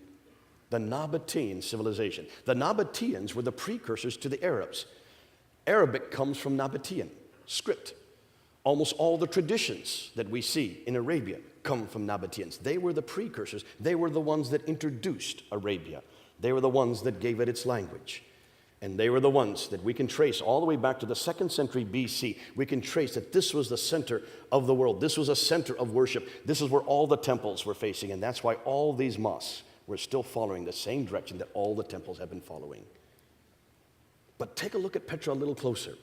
civilization. The Nabateans were the precursors to the Arabs. Arabic comes from Nabatean script. Almost all the traditions that we see in Arabia come from Nabateans. They were the precursors. They were the ones that introduced Arabia. They were the ones that gave it its language. And they were the ones that we can trace all the way back to the 2nd century BC. We can trace that this was the center of the world. This was a center of worship. This is where all the temples were facing. And that's why all these mosques were still following the same direction that all the temples have been following. But take a look at Petra a little closer.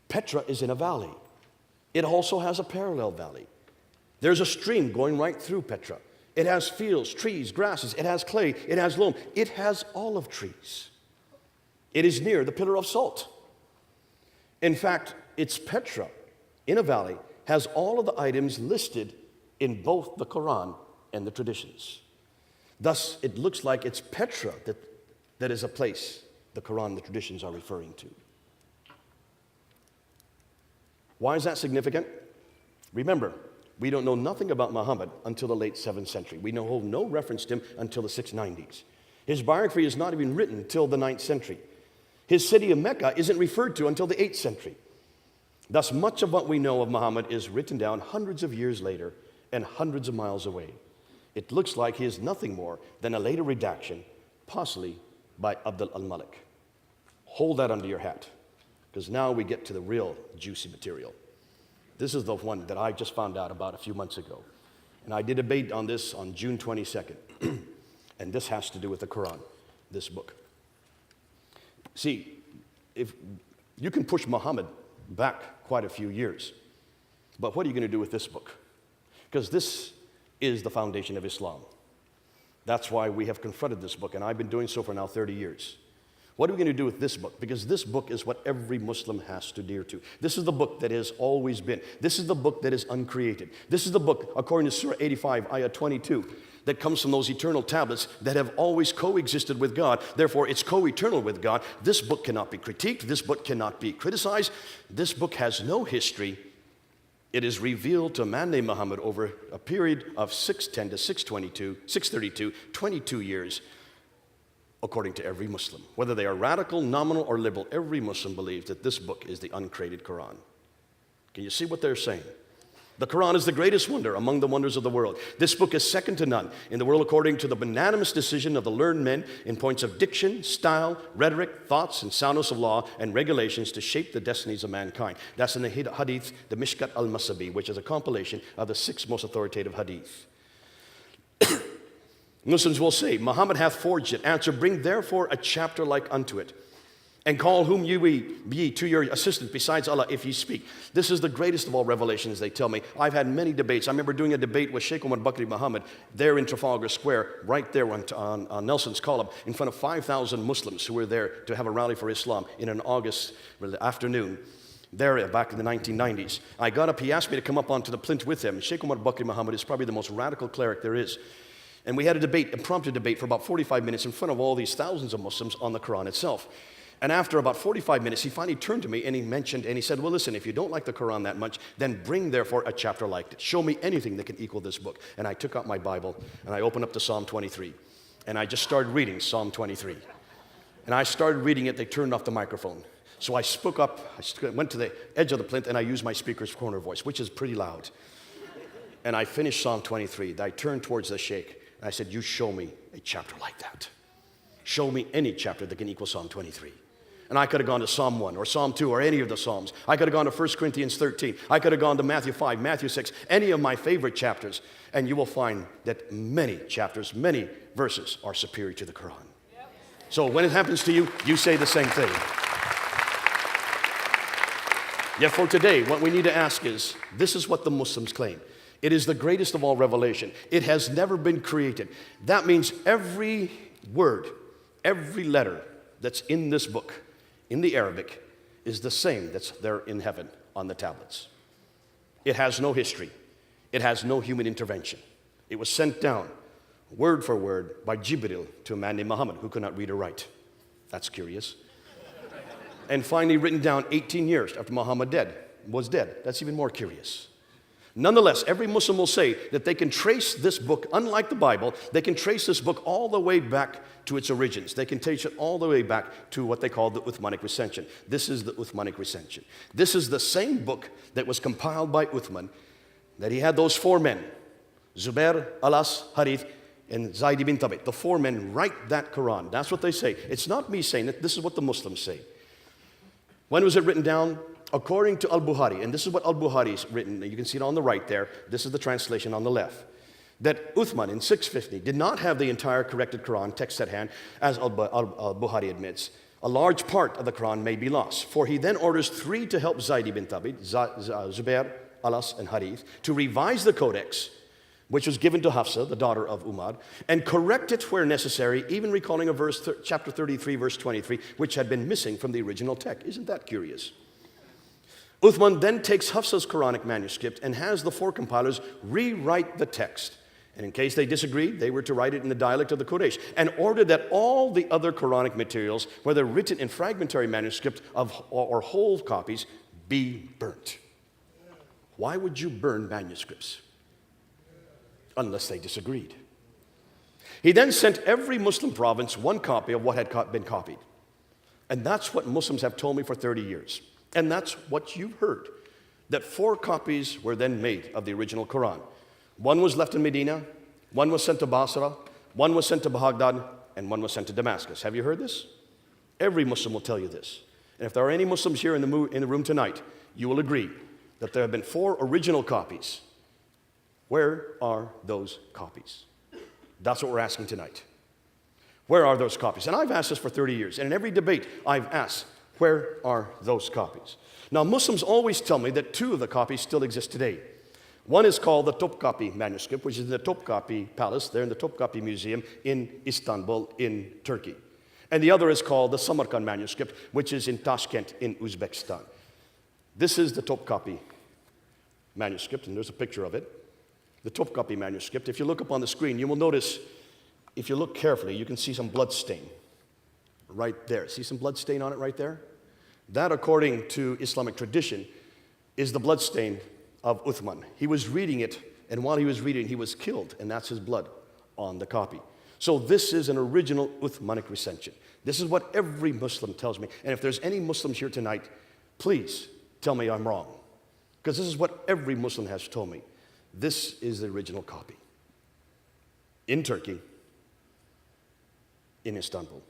Petra is in a valley. It also has a parallel valley. There's a stream going right through Petra. It has fields, trees, grasses. It has clay. It has loam. It has olive trees. It is near the pillar of salt. In fact, it's Petra in a valley, has all of the items listed in both the Quran and the traditions. Thus, it looks like it's Petra that is a place the Quran and the traditions are referring to. Why is that significant? Remember, we don't know nothing about Muhammad until the late 7th century. We know no reference to him until the 690s. His biography is not even written till the 9th century. His city of Mecca isn't referred to until the 8th century. Thus, much of what we know of Muhammad is written down hundreds of years later and hundreds of miles away. It looks like he is nothing more than a later redaction, possibly by Abdul al-Malik. Hold that under your hat, because now we get to the real juicy material. This is the one that I just found out about a few months ago. And I did a debate on this on June 22nd. And this has to do with the Quran, this book. See, if you can push Muhammad back quite a few years, but what are you going to do with this book? Because this is the foundation of Islam. That's why we have confronted this book, and I've been doing so for now 30 years. What are we going to do with this book? Because this book is what every Muslim has to adhere to. This is the book that has always been. This is the book that is uncreated. This is the book, according to Surah 85, Ayah 22, that comes from those eternal tablets that have always coexisted with God. Therefore, it's co-eternal with God. This book cannot be critiqued. This book cannot be criticized. This book has no history. It is revealed to a man named Muhammad over a period of 610 to 632, 22 years, according to every Muslim. Whether they are radical, nominal, or liberal, every Muslim believes that this book is the uncreated Quran. Can you see what they're saying? The Quran is the greatest wonder among the wonders of the world. This book is second to none in the world according to the unanimous decision of the learned men in points of diction, style, rhetoric, thoughts, and soundness of law and regulations to shape the destinies of mankind. That's in the hadith, the Mishkat al-Masabi, which is a compilation of the 6 most authoritative hadith. Muslims will say, Muhammad hath forged it. Answer, bring therefore a chapter like unto it. And call whom ye be to your assistance besides Allah if ye speak. This is the greatest of all revelations, they tell me. I've had many debates. I remember doing a debate with Sheikh Omar Bakri Muhammad there in Trafalgar Square, right there on Nelson's Column, in front of 5,000 Muslims who were there to have a rally for Islam in an August afternoon. There, back in the 1990s. I got up, he asked me to come up onto the plinth with him. Sheikh Omar Bakri Muhammad is probably the most radical cleric there is. And we had a debate, impromptu debate for about 45 minutes in front of all these thousands of Muslims on the Quran itself. And after about 45 minutes, he finally turned to me and he said, well, listen, if you don't like the Quran that much, then bring therefore a chapter like it. Show me anything that can equal this book. And I took out my Bible and I opened up to Psalm 23. And I just started reading Psalm 23. And I started reading it, they turned off the microphone. So I spoke up, I went to the edge of the plinth and I used my speaker's corner voice, which is pretty loud. And I finished Psalm 23. I turned towards the sheikh and I said, you show me a chapter like that. Show me any chapter that can equal Psalm 23. And I could have gone to Psalm 1 or Psalm 2 or any of the Psalms. I could have gone to 1 Corinthians 13. I could have gone to Matthew 5, Matthew 6, any of my favorite chapters. And you will find that many chapters, many verses are superior to the Quran. So when it happens to you, you say the same thing. Yet for today, what we need to ask is, this is what the Muslims claim. It is the greatest of all revelation. It has never been created. That means every word, every letter that's in this book, in the Arabic, is the same that's there in heaven on the tablets. It has no history. It has no human intervention. It was sent down, word for word, by Jibril to a man named Muhammad who could not read or write. That's curious. And finally written down 18 years after Muhammad was dead. That's even more curious. Nonetheless, every Muslim will say that they can trace this book, unlike the Bible, they can trace this book all the way back to its origins. They can trace it all the way back to what they call the Uthmanic Recension. This is the Uthmanic Recension. This is the same book that was compiled by Uthman, that he had those 4 men, Zubair, Alas, Harith, and Zaid ibn Thabit. The four men write that Quran. That's what they say. It's not me saying it. This is what the Muslims say. When was it written down? According to Al-Bukhari, and this is what Al-Bukhari's written. You can see it on the right there. This is the translation on the left. That Uthman in 650 did not have the entire corrected Quran text at hand, as Al-Bukhari admits. A large part of the Quran may be lost. For he then orders 3 to help Zaid ibn Thabit, Zubair, Alas, and Harith, to revise the codex, which was given to Hafsa, the daughter of Umar, and correct it where necessary, even recalling a verse, chapter 33, verse 23, which had been missing from the original text. Isn't that curious? Uthman then takes Hafsa's Quranic manuscript and has the 4 compilers rewrite the text. And in case they disagreed, they were to write it in the dialect of the Quraysh, and ordered that all the other Quranic materials, whether written in fragmentary manuscript or whole copies, be burnt. Why would you burn manuscripts? Unless they disagreed. He then sent every Muslim province 1 copy of what had been copied. And that's what Muslims have told me for 30 years. And that's what you've heard, that 4 copies were then made of the original Quran. 1 was left in Medina, 1 was sent to Basra, 1 was sent to Baghdad, and 1 was sent to Damascus. Have you heard this? Every Muslim will tell you this. And if there are any Muslims here in the room tonight, you will agree that there have been 4 original copies. Where are those copies? That's what we're asking tonight. Where are those copies? And I've asked this for 30 years. And in every debate, I've asked, where are those copies? Now, Muslims always tell me that 2 of the copies still exist today. One is called the Topkapi manuscript, which is in the Topkapi Palace, there in the Topkapi Museum in Istanbul, in Turkey. And the other is called the Samarkand manuscript, which is in Tashkent, in Uzbekistan. This is the Topkapi manuscript, and there's a picture of it. The Topkapi manuscript. If you look up on the screen, you will notice, if you look carefully, you can see some blood stain right there. See some blood stain on it right there? That, according to Islamic tradition, is the blood stain of Uthman. He was reading it, and while he was reading, he was killed, and that's his blood on the copy. So this is an original Uthmanic recension. This is what every Muslim tells me. And if there's any Muslims here tonight, please tell me I'm wrong. Because this is what every Muslim has told me. This is the original copy. In Turkey, in Istanbul.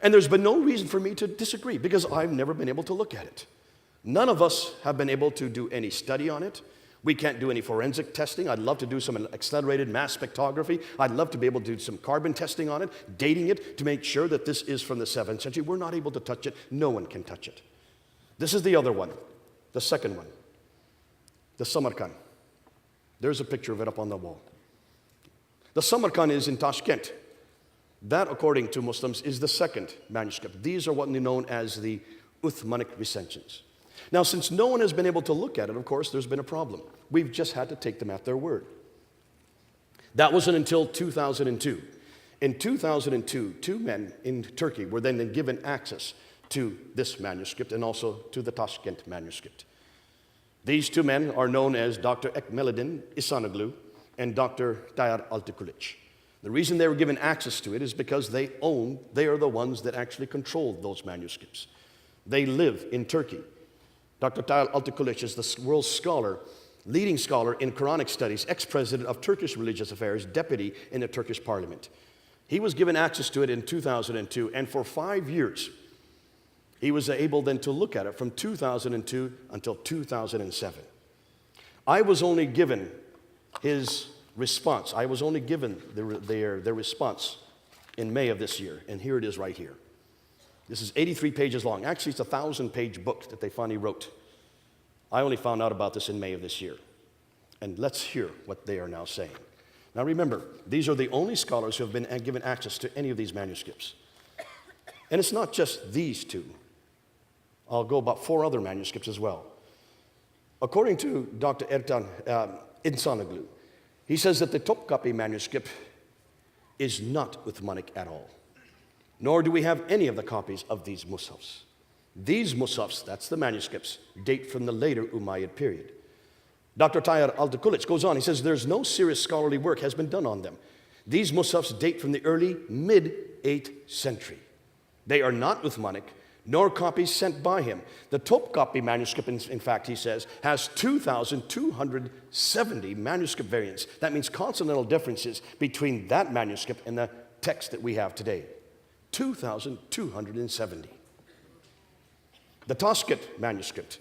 And there's been no reason for me to disagree, because I've never been able to look at it. None of us have been able to do any study on it. We can't do any forensic testing. I'd love to do some accelerated mass spectrography. I'd love to be able to do some carbon testing on it, dating it to make sure that this is from the 7th century. We're not able to touch it. No one can touch it. This is the other one, the second one, the Samarkand. There's a picture of it up on the wall. The Samarkand is in Tashkent. That, according to Muslims, is the 2nd manuscript. These are what are known as the Uthmanic recensions. Now, since no one has been able to look at it, of course, there's been a problem. We've just had to take them at their word. That wasn't until 2002. In 2002, 2 men in Turkey were then given access to this manuscript and also to the Tashkent manuscript. These 2 men are known as Dr. Ekmeledin Ihsanoglu and Dr. Tayyar Altikulic. The reason they were given access to it is because they are the ones that actually controlled those manuscripts. They live in Turkey. Dr. Tayyar Altikulic is the world's scholar, leading scholar in Quranic studies, ex-president of Turkish Religious Affairs, deputy in the Turkish parliament. He was given access to it in 2002, and for 5 years, he was able then to look at it from 2002 until 2007. I was only given his response. I was only given their response in May of this year, and here it is right here. This is 83 pages long. Actually, it's a 1,000-page book that they finally wrote. I only found out about this in May of this year. And let's hear what they are now saying. Now remember, these are the only scholars who have been given access to any of these manuscripts. And it's not just these 2. I'll go about 4 other manuscripts as well. According to Dr. Ertan Ihsanoglu, he says that the Topkapi manuscript is not Uthmanic at all. Nor do we have any of the copies of these mushafs. These mushafs, that's the manuscripts, date from the later Umayyad period. Dr. Tayyar Altikulic goes on, he says there's no serious scholarly work has been done on them. These mushafs date from the early mid-8th century. They are not Uthmanic, nor copies sent by him. The Topkapi manuscript, in fact, he says, has 2,270 manuscript variants. That means consonantal differences between that manuscript and the text that we have today. 2,270. The Toscat manuscript.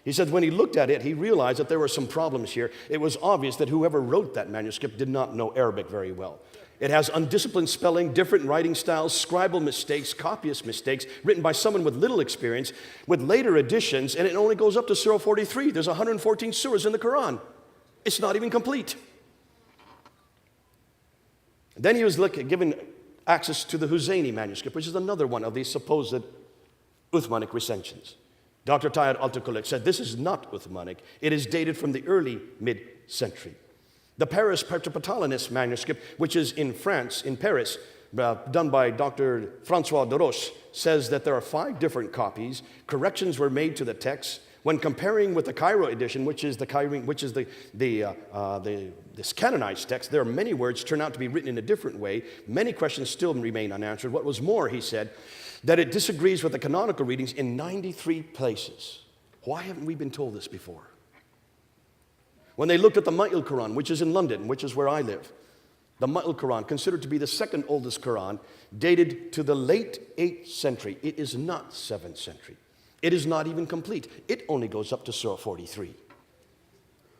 He said when he looked at it, he realized that there were some problems here. It was obvious that whoever wrote that manuscript did not know Arabic very well. It has undisciplined spelling, different writing styles, scribal mistakes, copyist mistakes, written by someone with little experience, with later additions, and it only goes up to Surah 43. There's 114 surahs in the Quran. It's not even complete. Then he was given access to the Husayni manuscript, which is another one of these supposed Uthmanic recensions. Dr. Tayyad Al-Tukulik said this is not Uthmanic. It is dated from the early mid-century. The Paris Petropatalines manuscript, which is in France, in Paris, done by Dr. Francois de Roche, says that there are 5 different copies. Corrections were made to the text. When comparing with the Cairo edition, which is this canonized text, there are many words turn out to be written in a different way. Many questions still remain unanswered. What was more, he said, that it disagrees with the canonical readings in 93 places. Why haven't we been told this before? When they looked at the Ma'il Quran, which is in London, which is where I live, the Ma'il Quran, considered to be the second oldest Quran, dated to the late 8th century. It is not 7th century. It is not even complete. It only goes up to Surah 43.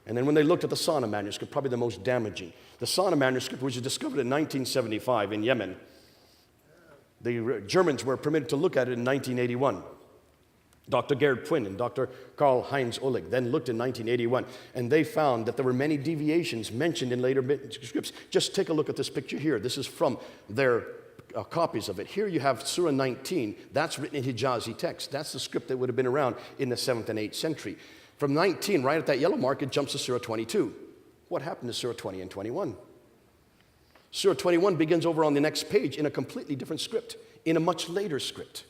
And then when they looked at the Sana manuscript, probably the most damaging, the Sana manuscript, which was discovered in 1975 in Yemen, the Germans were permitted to look at it in 1981. Dr. Gerd Pwin and Dr. Karl-Heinz Oleg then looked in 1981, and they found that there were many deviations mentioned in later manuscripts. Just take a look at this picture here. This is from their copies of it. Here you have Surah 19. That's written in Hijazi text. That's the script that would have been around in the 7th and 8th century. From 19, right at that yellow mark, it jumps to Surah 22. What happened to Surah 20 and 21? Surah 21 begins over on the next page in a completely different script, in a much later script.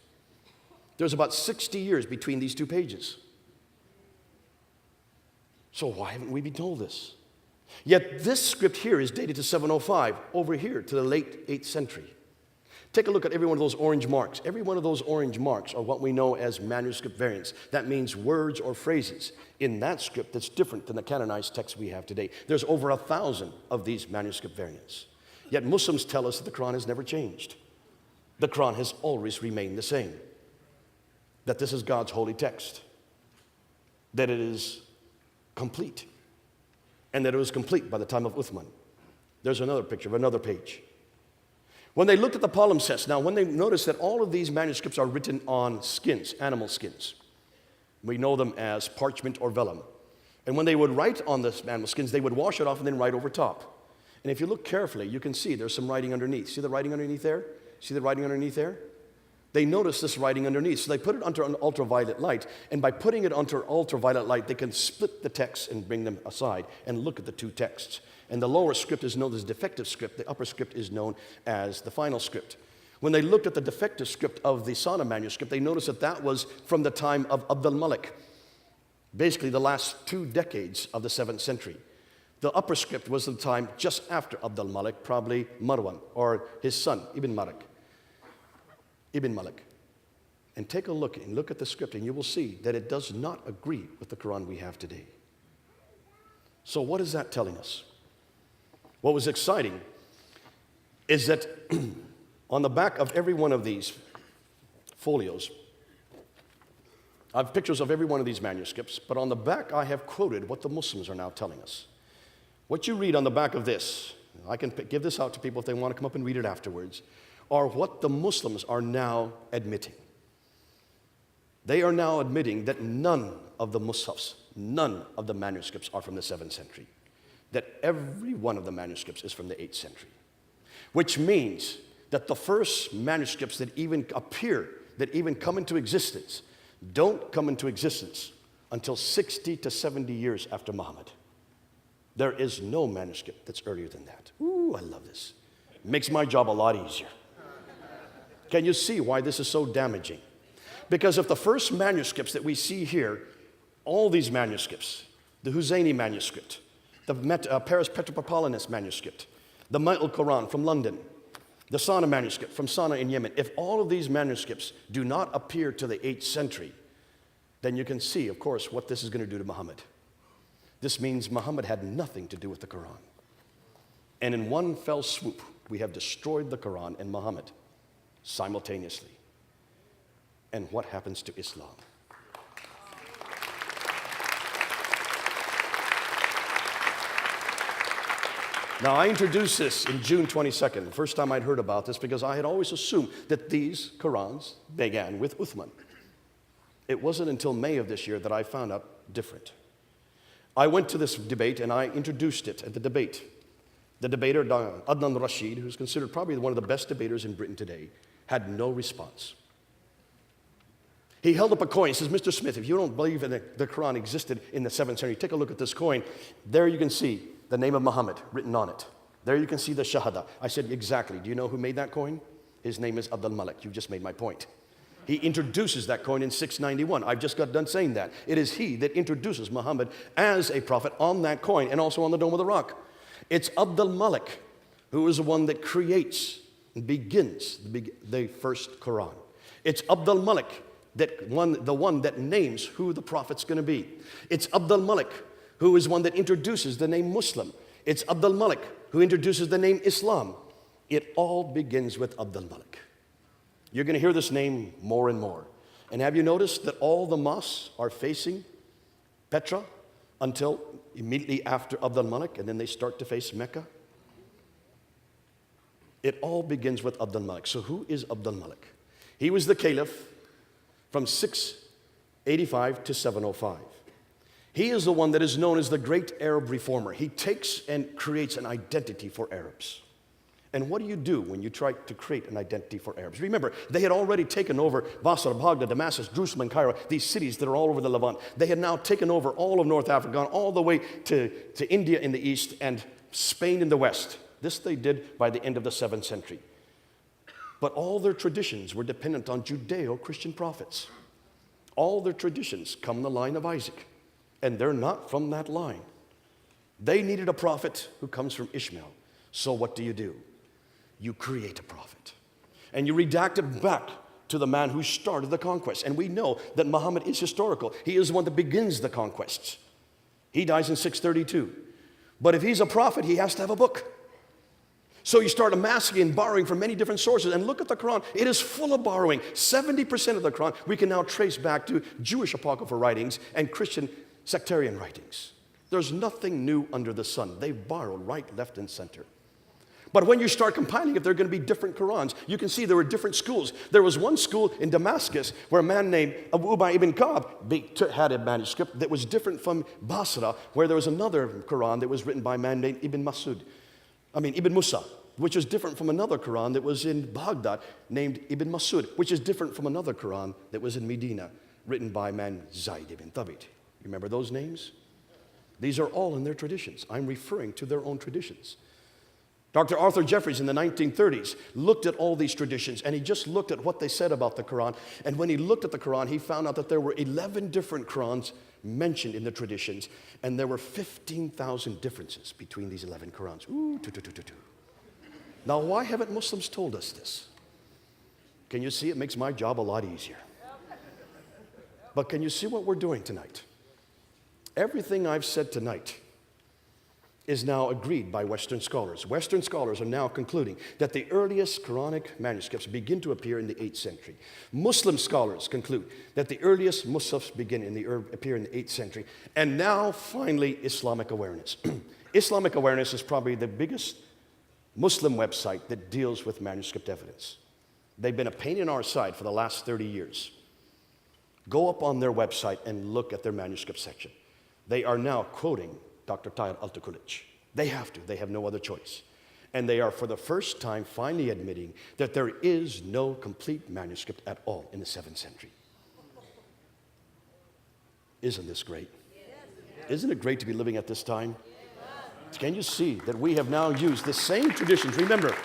There's about 60 years between these 2 pages. So why haven't we been told this? Yet this script here is dated to 705, over here to the late 8th century. Take a look at every one of those orange marks. Every one of those orange marks are what we know as manuscript variants. That means words or phrases in that script that's different than the canonized text we have today. There's over 1,000 of these manuscript variants. Yet Muslims tell us that the Quran has never changed. The Quran has always remained the same. That this is God's holy text. That it is complete. And that it was complete by the time of Uthman. There's another picture of another page. When they looked at the palimpsests, now when they noticed that all of these manuscripts are written on skins, animal skins. We know them as parchment or vellum. And when they would write on the animal skins, they would wash it off and then write over top. And if you look carefully, you can see there's some writing underneath. See the writing underneath there? See the writing underneath there? They notice this writing underneath, so they put it under an ultraviolet light, and by putting it under ultraviolet light, they can split the texts and bring them aside and look at the 2 texts. And the lower script is known as defective script. The upper script is known as the final script. When they looked at the defective script of the Sana manuscript, they noticed that that was from the time of Abd al-Malik, basically the last 2 decades of the 7th century. The upper script was the time just after Abd al-Malik, probably Marwan, or his son, Ibn Malik. And take a look and look at the script, and you will see that it does not agree with the Quran we have today. So what is that telling us? What was exciting is that on the back of every one of these folios, I have pictures of every one of these manuscripts, but on the back I have quoted what the Muslims are now telling us. What you read on the back of this, I can give this out to people if they want to come up and read it afterwards, are what the Muslims are now admitting. They are now admitting that none of the mushafs, none of the manuscripts are from the 7th century. That every one of the manuscripts is from the 8th century. Which means that the first manuscripts that even appear, that even come into existence, don't come into existence until 60 to 70 years after Muhammad. There is no manuscript that's earlier than that. Ooh, I love this. It makes my job a lot easier. Can you see why this is so damaging? Because if the first manuscripts that we see here, all these manuscripts, the Husayni manuscript, the Paris Petropatalines manuscript, the Ma'il Quran from London, the Sana manuscript from Sana in Yemen, if all of these manuscripts do not appear to the 8th century, then you can see, of course, what this is going to do to Muhammad. This means Muhammad had nothing to do with the Quran. And in one fell swoop, we have destroyed the Quran and Muhammad simultaneously. And what happens to Islam? Now, I introduced this in June 22nd, the first time I'd heard about this, because I had always assumed that these Qurans began with Uthman. It wasn't until May of this year that I found out different. I went to this debate and I introduced it at the debate. The debater, Adnan Rashid, who's considered probably one of the best debaters in Britain today, had no response. He held up a coin. He says, Mr. Smith, if you don't believe that the Quran existed in the 7th century, take a look at this coin. There you can see the name of Muhammad written on it. There you can see the Shahada. I said, exactly. Do you know who made that coin? His name is Abdul Malik. You just made my point. He introduces that coin in 691. I've just got done saying that. It is he that introduces Muhammad as a prophet on that coin and also on the Dome of the Rock. It's Abdul Malik who is the one that creates and begins the first Quran. It's Abdul Malik, the one that names who the prophet's going to be. It's Abdul Malik who is one that introduces the name Muslim. It's Abdul Malik who introduces the name Islam. It all begins with Abdul Malik. You're going to hear this name more and more. And have you noticed that all the mosques are facing Petra until immediately after Abdul Malik, and then they start to face Mecca? It all begins with Abdul Malik. So who is Abdul Malik? He was the caliph from 685 to 705. He is the one that is known as the great Arab reformer. He takes and creates an identity for Arabs. And what do you do when you try to create an identity for Arabs? Remember, they had already taken over Basra, Baghdad, Damascus, Jerusalem, and Cairo, these cities that are all over the Levant. They had now taken over all of North Africa, gone all the way to India in the east and Spain in the west. This they did by the end of the 7th century. But all their traditions were dependent on Judeo-Christian prophets. All their traditions come in the line of Isaac, and they're not from that line. They needed a prophet who comes from Ishmael. So what do? You create a prophet. And you redact it back to the man who started the conquest. And we know that Muhammad is historical. He is the one that begins the conquests. He dies in 632. But if he's a prophet, he has to have a book. So you start amassing and borrowing from many different sources. And look at the Quran. It is full of borrowing. 70% of the Quran we can now trace back to Jewish apocryphal writings and Christian sectarian writings. There's nothing new under the sun. They borrowed right, left, and center. But when you start compiling it, there are going to be different Qurans. You can see there were different schools. There was one school in Damascus where a man named Abu Ubay ibn Ka'b had a manuscript that was different from Basra, where there was another Quran that was written by a man named Ibn Musa, which is different from another Quran that was in Baghdad named Ibn Masud, which is different from another Quran that was in Medina, written by a man Zayd ibn Thabit. You remember those names? These are all in their traditions. I'm referring to their own traditions. Dr. Arthur Jeffries in the 1930s looked at all these traditions, and he just looked at what they said about the Quran. And when he looked at the Quran, he found out that there were 11 different Qurans mentioned in the traditions, and there were 15,000 differences between these 11 Qurans. Now, why haven't Muslims told us this? Can you see it makes my job a lot easier? But can you see what we're doing tonight? Everything I've said tonight is now agreed by Western scholars. Western scholars are now concluding that the earliest Quranic manuscripts begin to appear in the 8th century. Muslim scholars conclude that the earliest Musafs appear in the 8th century. And now, finally, Islamic Awareness. Islamic Awareness is probably the biggest Muslim website that deals with manuscript evidence. They've been a pain in our side for the last 30 years. Go up on their website and look at their manuscript section. They are now quoting Dr. Tahir Altakulich. They have to. They have no other choice. And they are, for the first time, finally admitting that there is no complete manuscript at all in the 7th century. Isn't this great? Isn't it great to be living at this time? Can you see that we have now used the same traditions? Remember,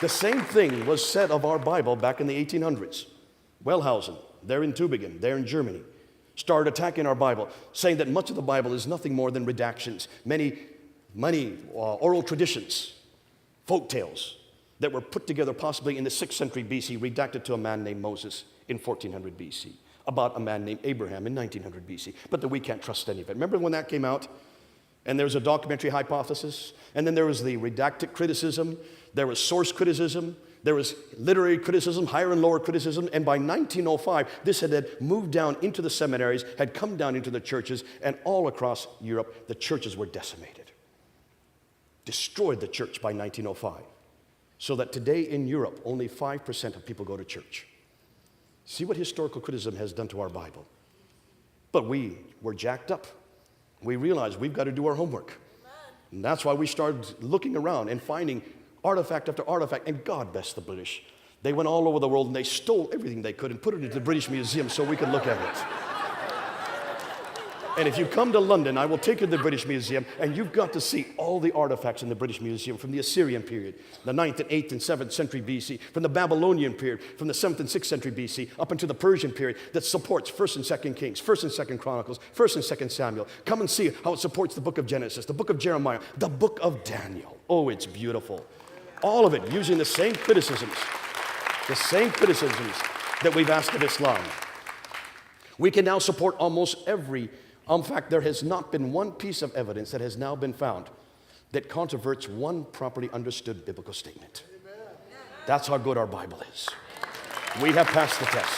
the same thing was said of our Bible back in the 1800s. Wellhausen, there in Tübingen, there in Germany, started attacking our Bible, saying that much of the Bible is nothing more than redactions, many oral traditions, folk tales that were put together possibly in the 6th century BC, redacted to a man named Moses in 1400 BC, about a man named Abraham in 1900 BC, but that we can't trust any of it. Remember when that came out? And there was a documentary hypothesis, and then there was the redacted criticism, there was source criticism, there was literary criticism, higher and lower criticism, and by 1905, this had moved down into the seminaries, had come down into the churches, and all across Europe, the churches were decimated. Destroyed the church by 1905. So that today in Europe, only 5% of people go to church. See what historical criticism has done to our Bible. But we were jacked up. We realized we've got to do our homework. And that's why we started looking around and finding artifact after artifact. And God bless the British. They went all over the world and they stole everything they could and put it into the British Museum so we could look at it. And if you come to London, I will take you to the British Museum, and you've got to see all the artifacts in the British Museum from the Assyrian period, the 9th and 8th and 7th century BC, from the Babylonian period, from the 7th and 6th century BC, up into the Persian period that supports 1st and 2nd Kings, 1st and 2nd Chronicles, 1st and 2nd Samuel. Come and see how it supports the book of Genesis, the book of Jeremiah, the book of Daniel. Oh, it's beautiful. All of it using the same criticisms that we've asked of Islam. We can now support almost every. In fact, there has not been one piece of evidence that has now been found that controverts one properly understood biblical statement. That's how good our Bible is. We have passed the test.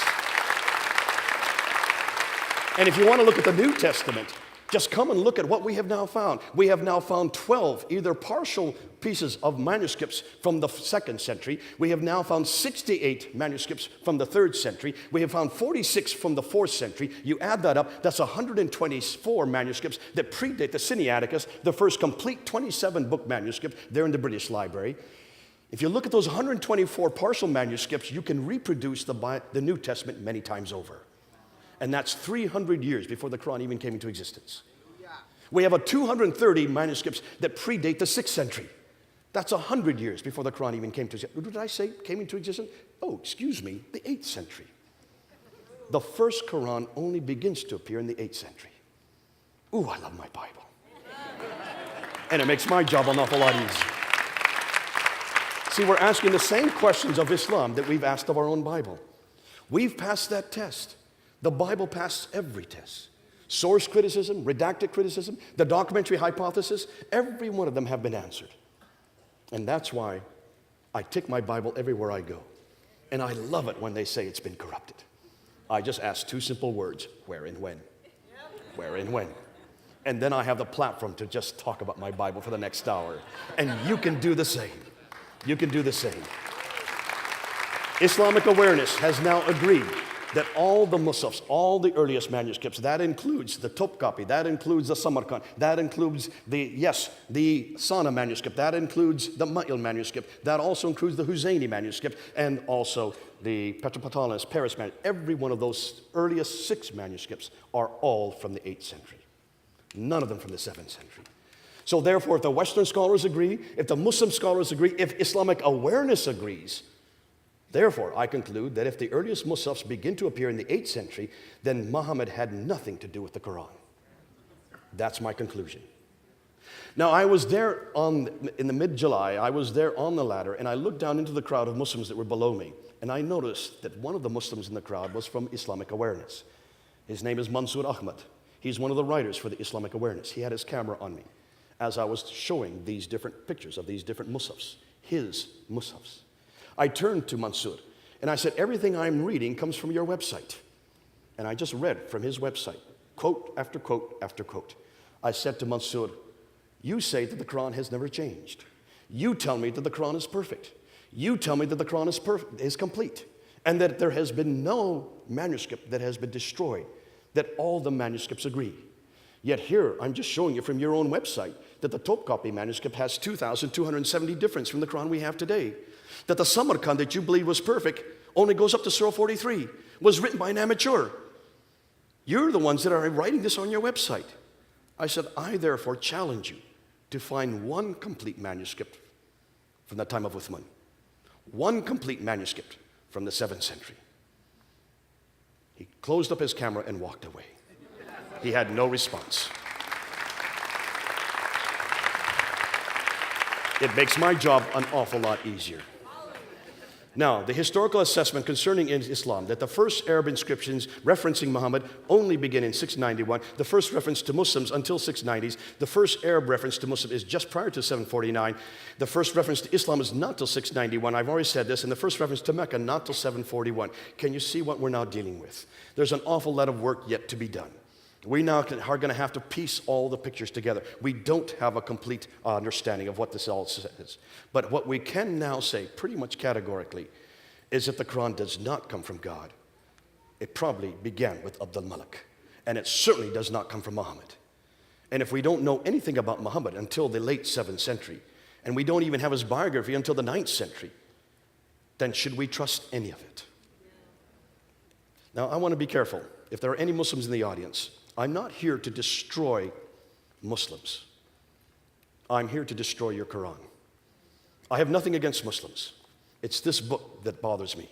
And if you want to look at the New Testament, just come and look at what we have now found. We have now found 12 either partial pieces of manuscripts from the 2nd century. We have now found 68 manuscripts from the 3rd century. We have found 46 from the 4th century. You add that up, that's 124 manuscripts that predate the Sinaiticus, the first complete 27-book manuscript there in the British Library. If you look at those 124 partial manuscripts, you can reproduce the New Testament many times over. And that's 300 years before the Quran even came into existence. We have 230 manuscripts that predate the 6th century. That's 100 years before the Quran even came to existence. What did I say came into existence? Oh, excuse me, the 8th century. The first Quran only begins to appear in the 8th century. Ooh, I love my Bible. And it makes my job an awful lot easier. See, we're asking the same questions of Islam that we've asked of our own Bible. We've passed that test. The Bible passed every test. Source criticism, redacted criticism, the documentary hypothesis, every one of them have been answered. And that's why I take my Bible everywhere I go. And I love it when they say it's been corrupted. I just ask 2 simple words, where and when? Where and when? And then I have the platform to just talk about my Bible for the next hour. And you can do the same. You can do the same. Islamic Awareness has now agreed that all the Musafs, all the earliest manuscripts, that includes the Topkapi, that includes the Samarkand, that includes the Sana manuscript, that includes the Ma'il manuscript, that also includes the Huzayni manuscript, and also the Petropatalus, Paris manuscript. Every one of those earliest 6 manuscripts are all from the 8th century. None of them from the 7th century. So therefore, if the Western scholars agree, if the Muslim scholars agree, if Islamic Awareness agrees, therefore, I conclude that if the earliest Musafs begin to appear in the 8th century, then Muhammad had nothing to do with the Quran. That's my conclusion. Now, I was there in the mid-July, I was there on the ladder, and I looked down into the crowd of Muslims that were below me, and I noticed that one of the Muslims in the crowd was from Islamic Awareness. His name is Mansour Ahmad. He's one of the writers for the Islamic Awareness. He had his camera on me as I was showing these different pictures of these different Musafs, his Musafs. I turned to Mansour and I said, everything I'm reading comes from your website. And I just read from his website, quote after quote after quote. I said to Mansour, you say that the Quran has never changed. You tell me that the Quran is perfect. You tell me that the Quran is complete, and that there has been no manuscript that has been destroyed, that all the manuscripts agree. Yet here, I'm just showing you from your own website that the Topkapi manuscript has 2,270 difference from the Quran we have today. That the Samarkand that you believe was perfect only goes up to Surah 43, was written by an amateur. You're the ones that are writing this on your website. I said, I therefore challenge you to find one complete manuscript from the time of Uthman. One complete manuscript from the 7th century. He closed up his camera and walked away. He had no response. It makes my job an awful lot easier. Now, the historical assessment concerning Islam, that the first Arab inscriptions referencing Muhammad only begin in 691. The first reference to Muslims until 690s. The first Arab reference to Muslim is just prior to 749. The first reference to Islam is not till 691. I've already said this. And the first reference to Mecca, not till 741. Can you see what we're now dealing with? There's an awful lot of work yet to be done. We now are going to have to piece all the pictures together. We don't have a complete understanding of what this all says. But what we can now say, pretty much categorically, is that the Quran does not come from God. It probably began with Abdul Malik. And it certainly does not come from Muhammad. And if we don't know anything about Muhammad until the late 7th century, and we don't even have his biography until the 9th century, then should we trust any of it? Now, I want to be careful. If there are any Muslims in the audience, I'm not here to destroy Muslims. I'm here to destroy your Quran. I have nothing against Muslims. It's this book that bothers me.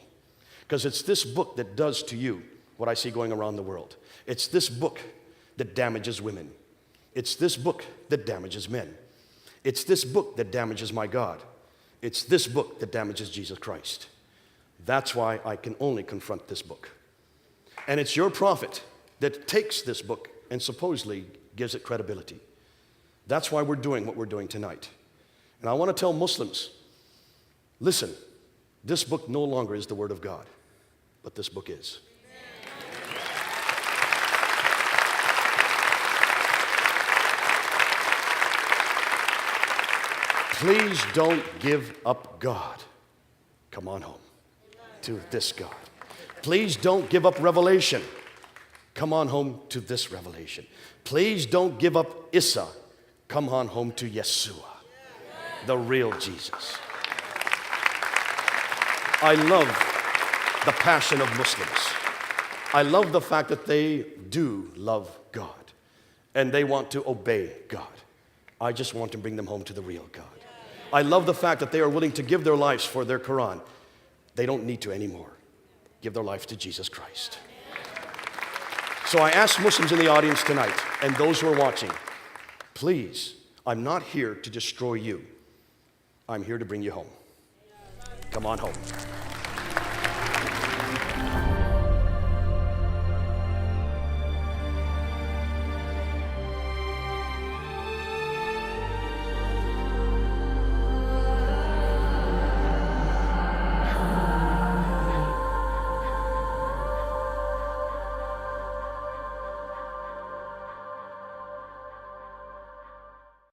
Because it's this book that does to you what I see going around the world. It's this book that damages women. It's this book that damages men. It's this book that damages my God. It's this book that damages Jesus Christ. That's why I can only confront this book. And it's your prophet that takes this book and supposedly gives it credibility. That's why we're doing what we're doing tonight. And I want to tell Muslims, listen, this book no longer is the Word of God, but this book is. Please don't give up God. Come on home to this God. Please don't give up revelation. Come on home to this revelation. Please don't give up Isa. Come on home to Yeshua, the real Jesus. I love the passion of Muslims. I love the fact that they do love God and they want to obey God. I just want to bring them home to the real God. I love the fact that they are willing to give their lives for their Quran. They don't need to anymore. Give their life to Jesus Christ. So I ask Muslims in the audience tonight and those who are watching, please, I'm not here to destroy you. I'm here to bring you home. Come on home.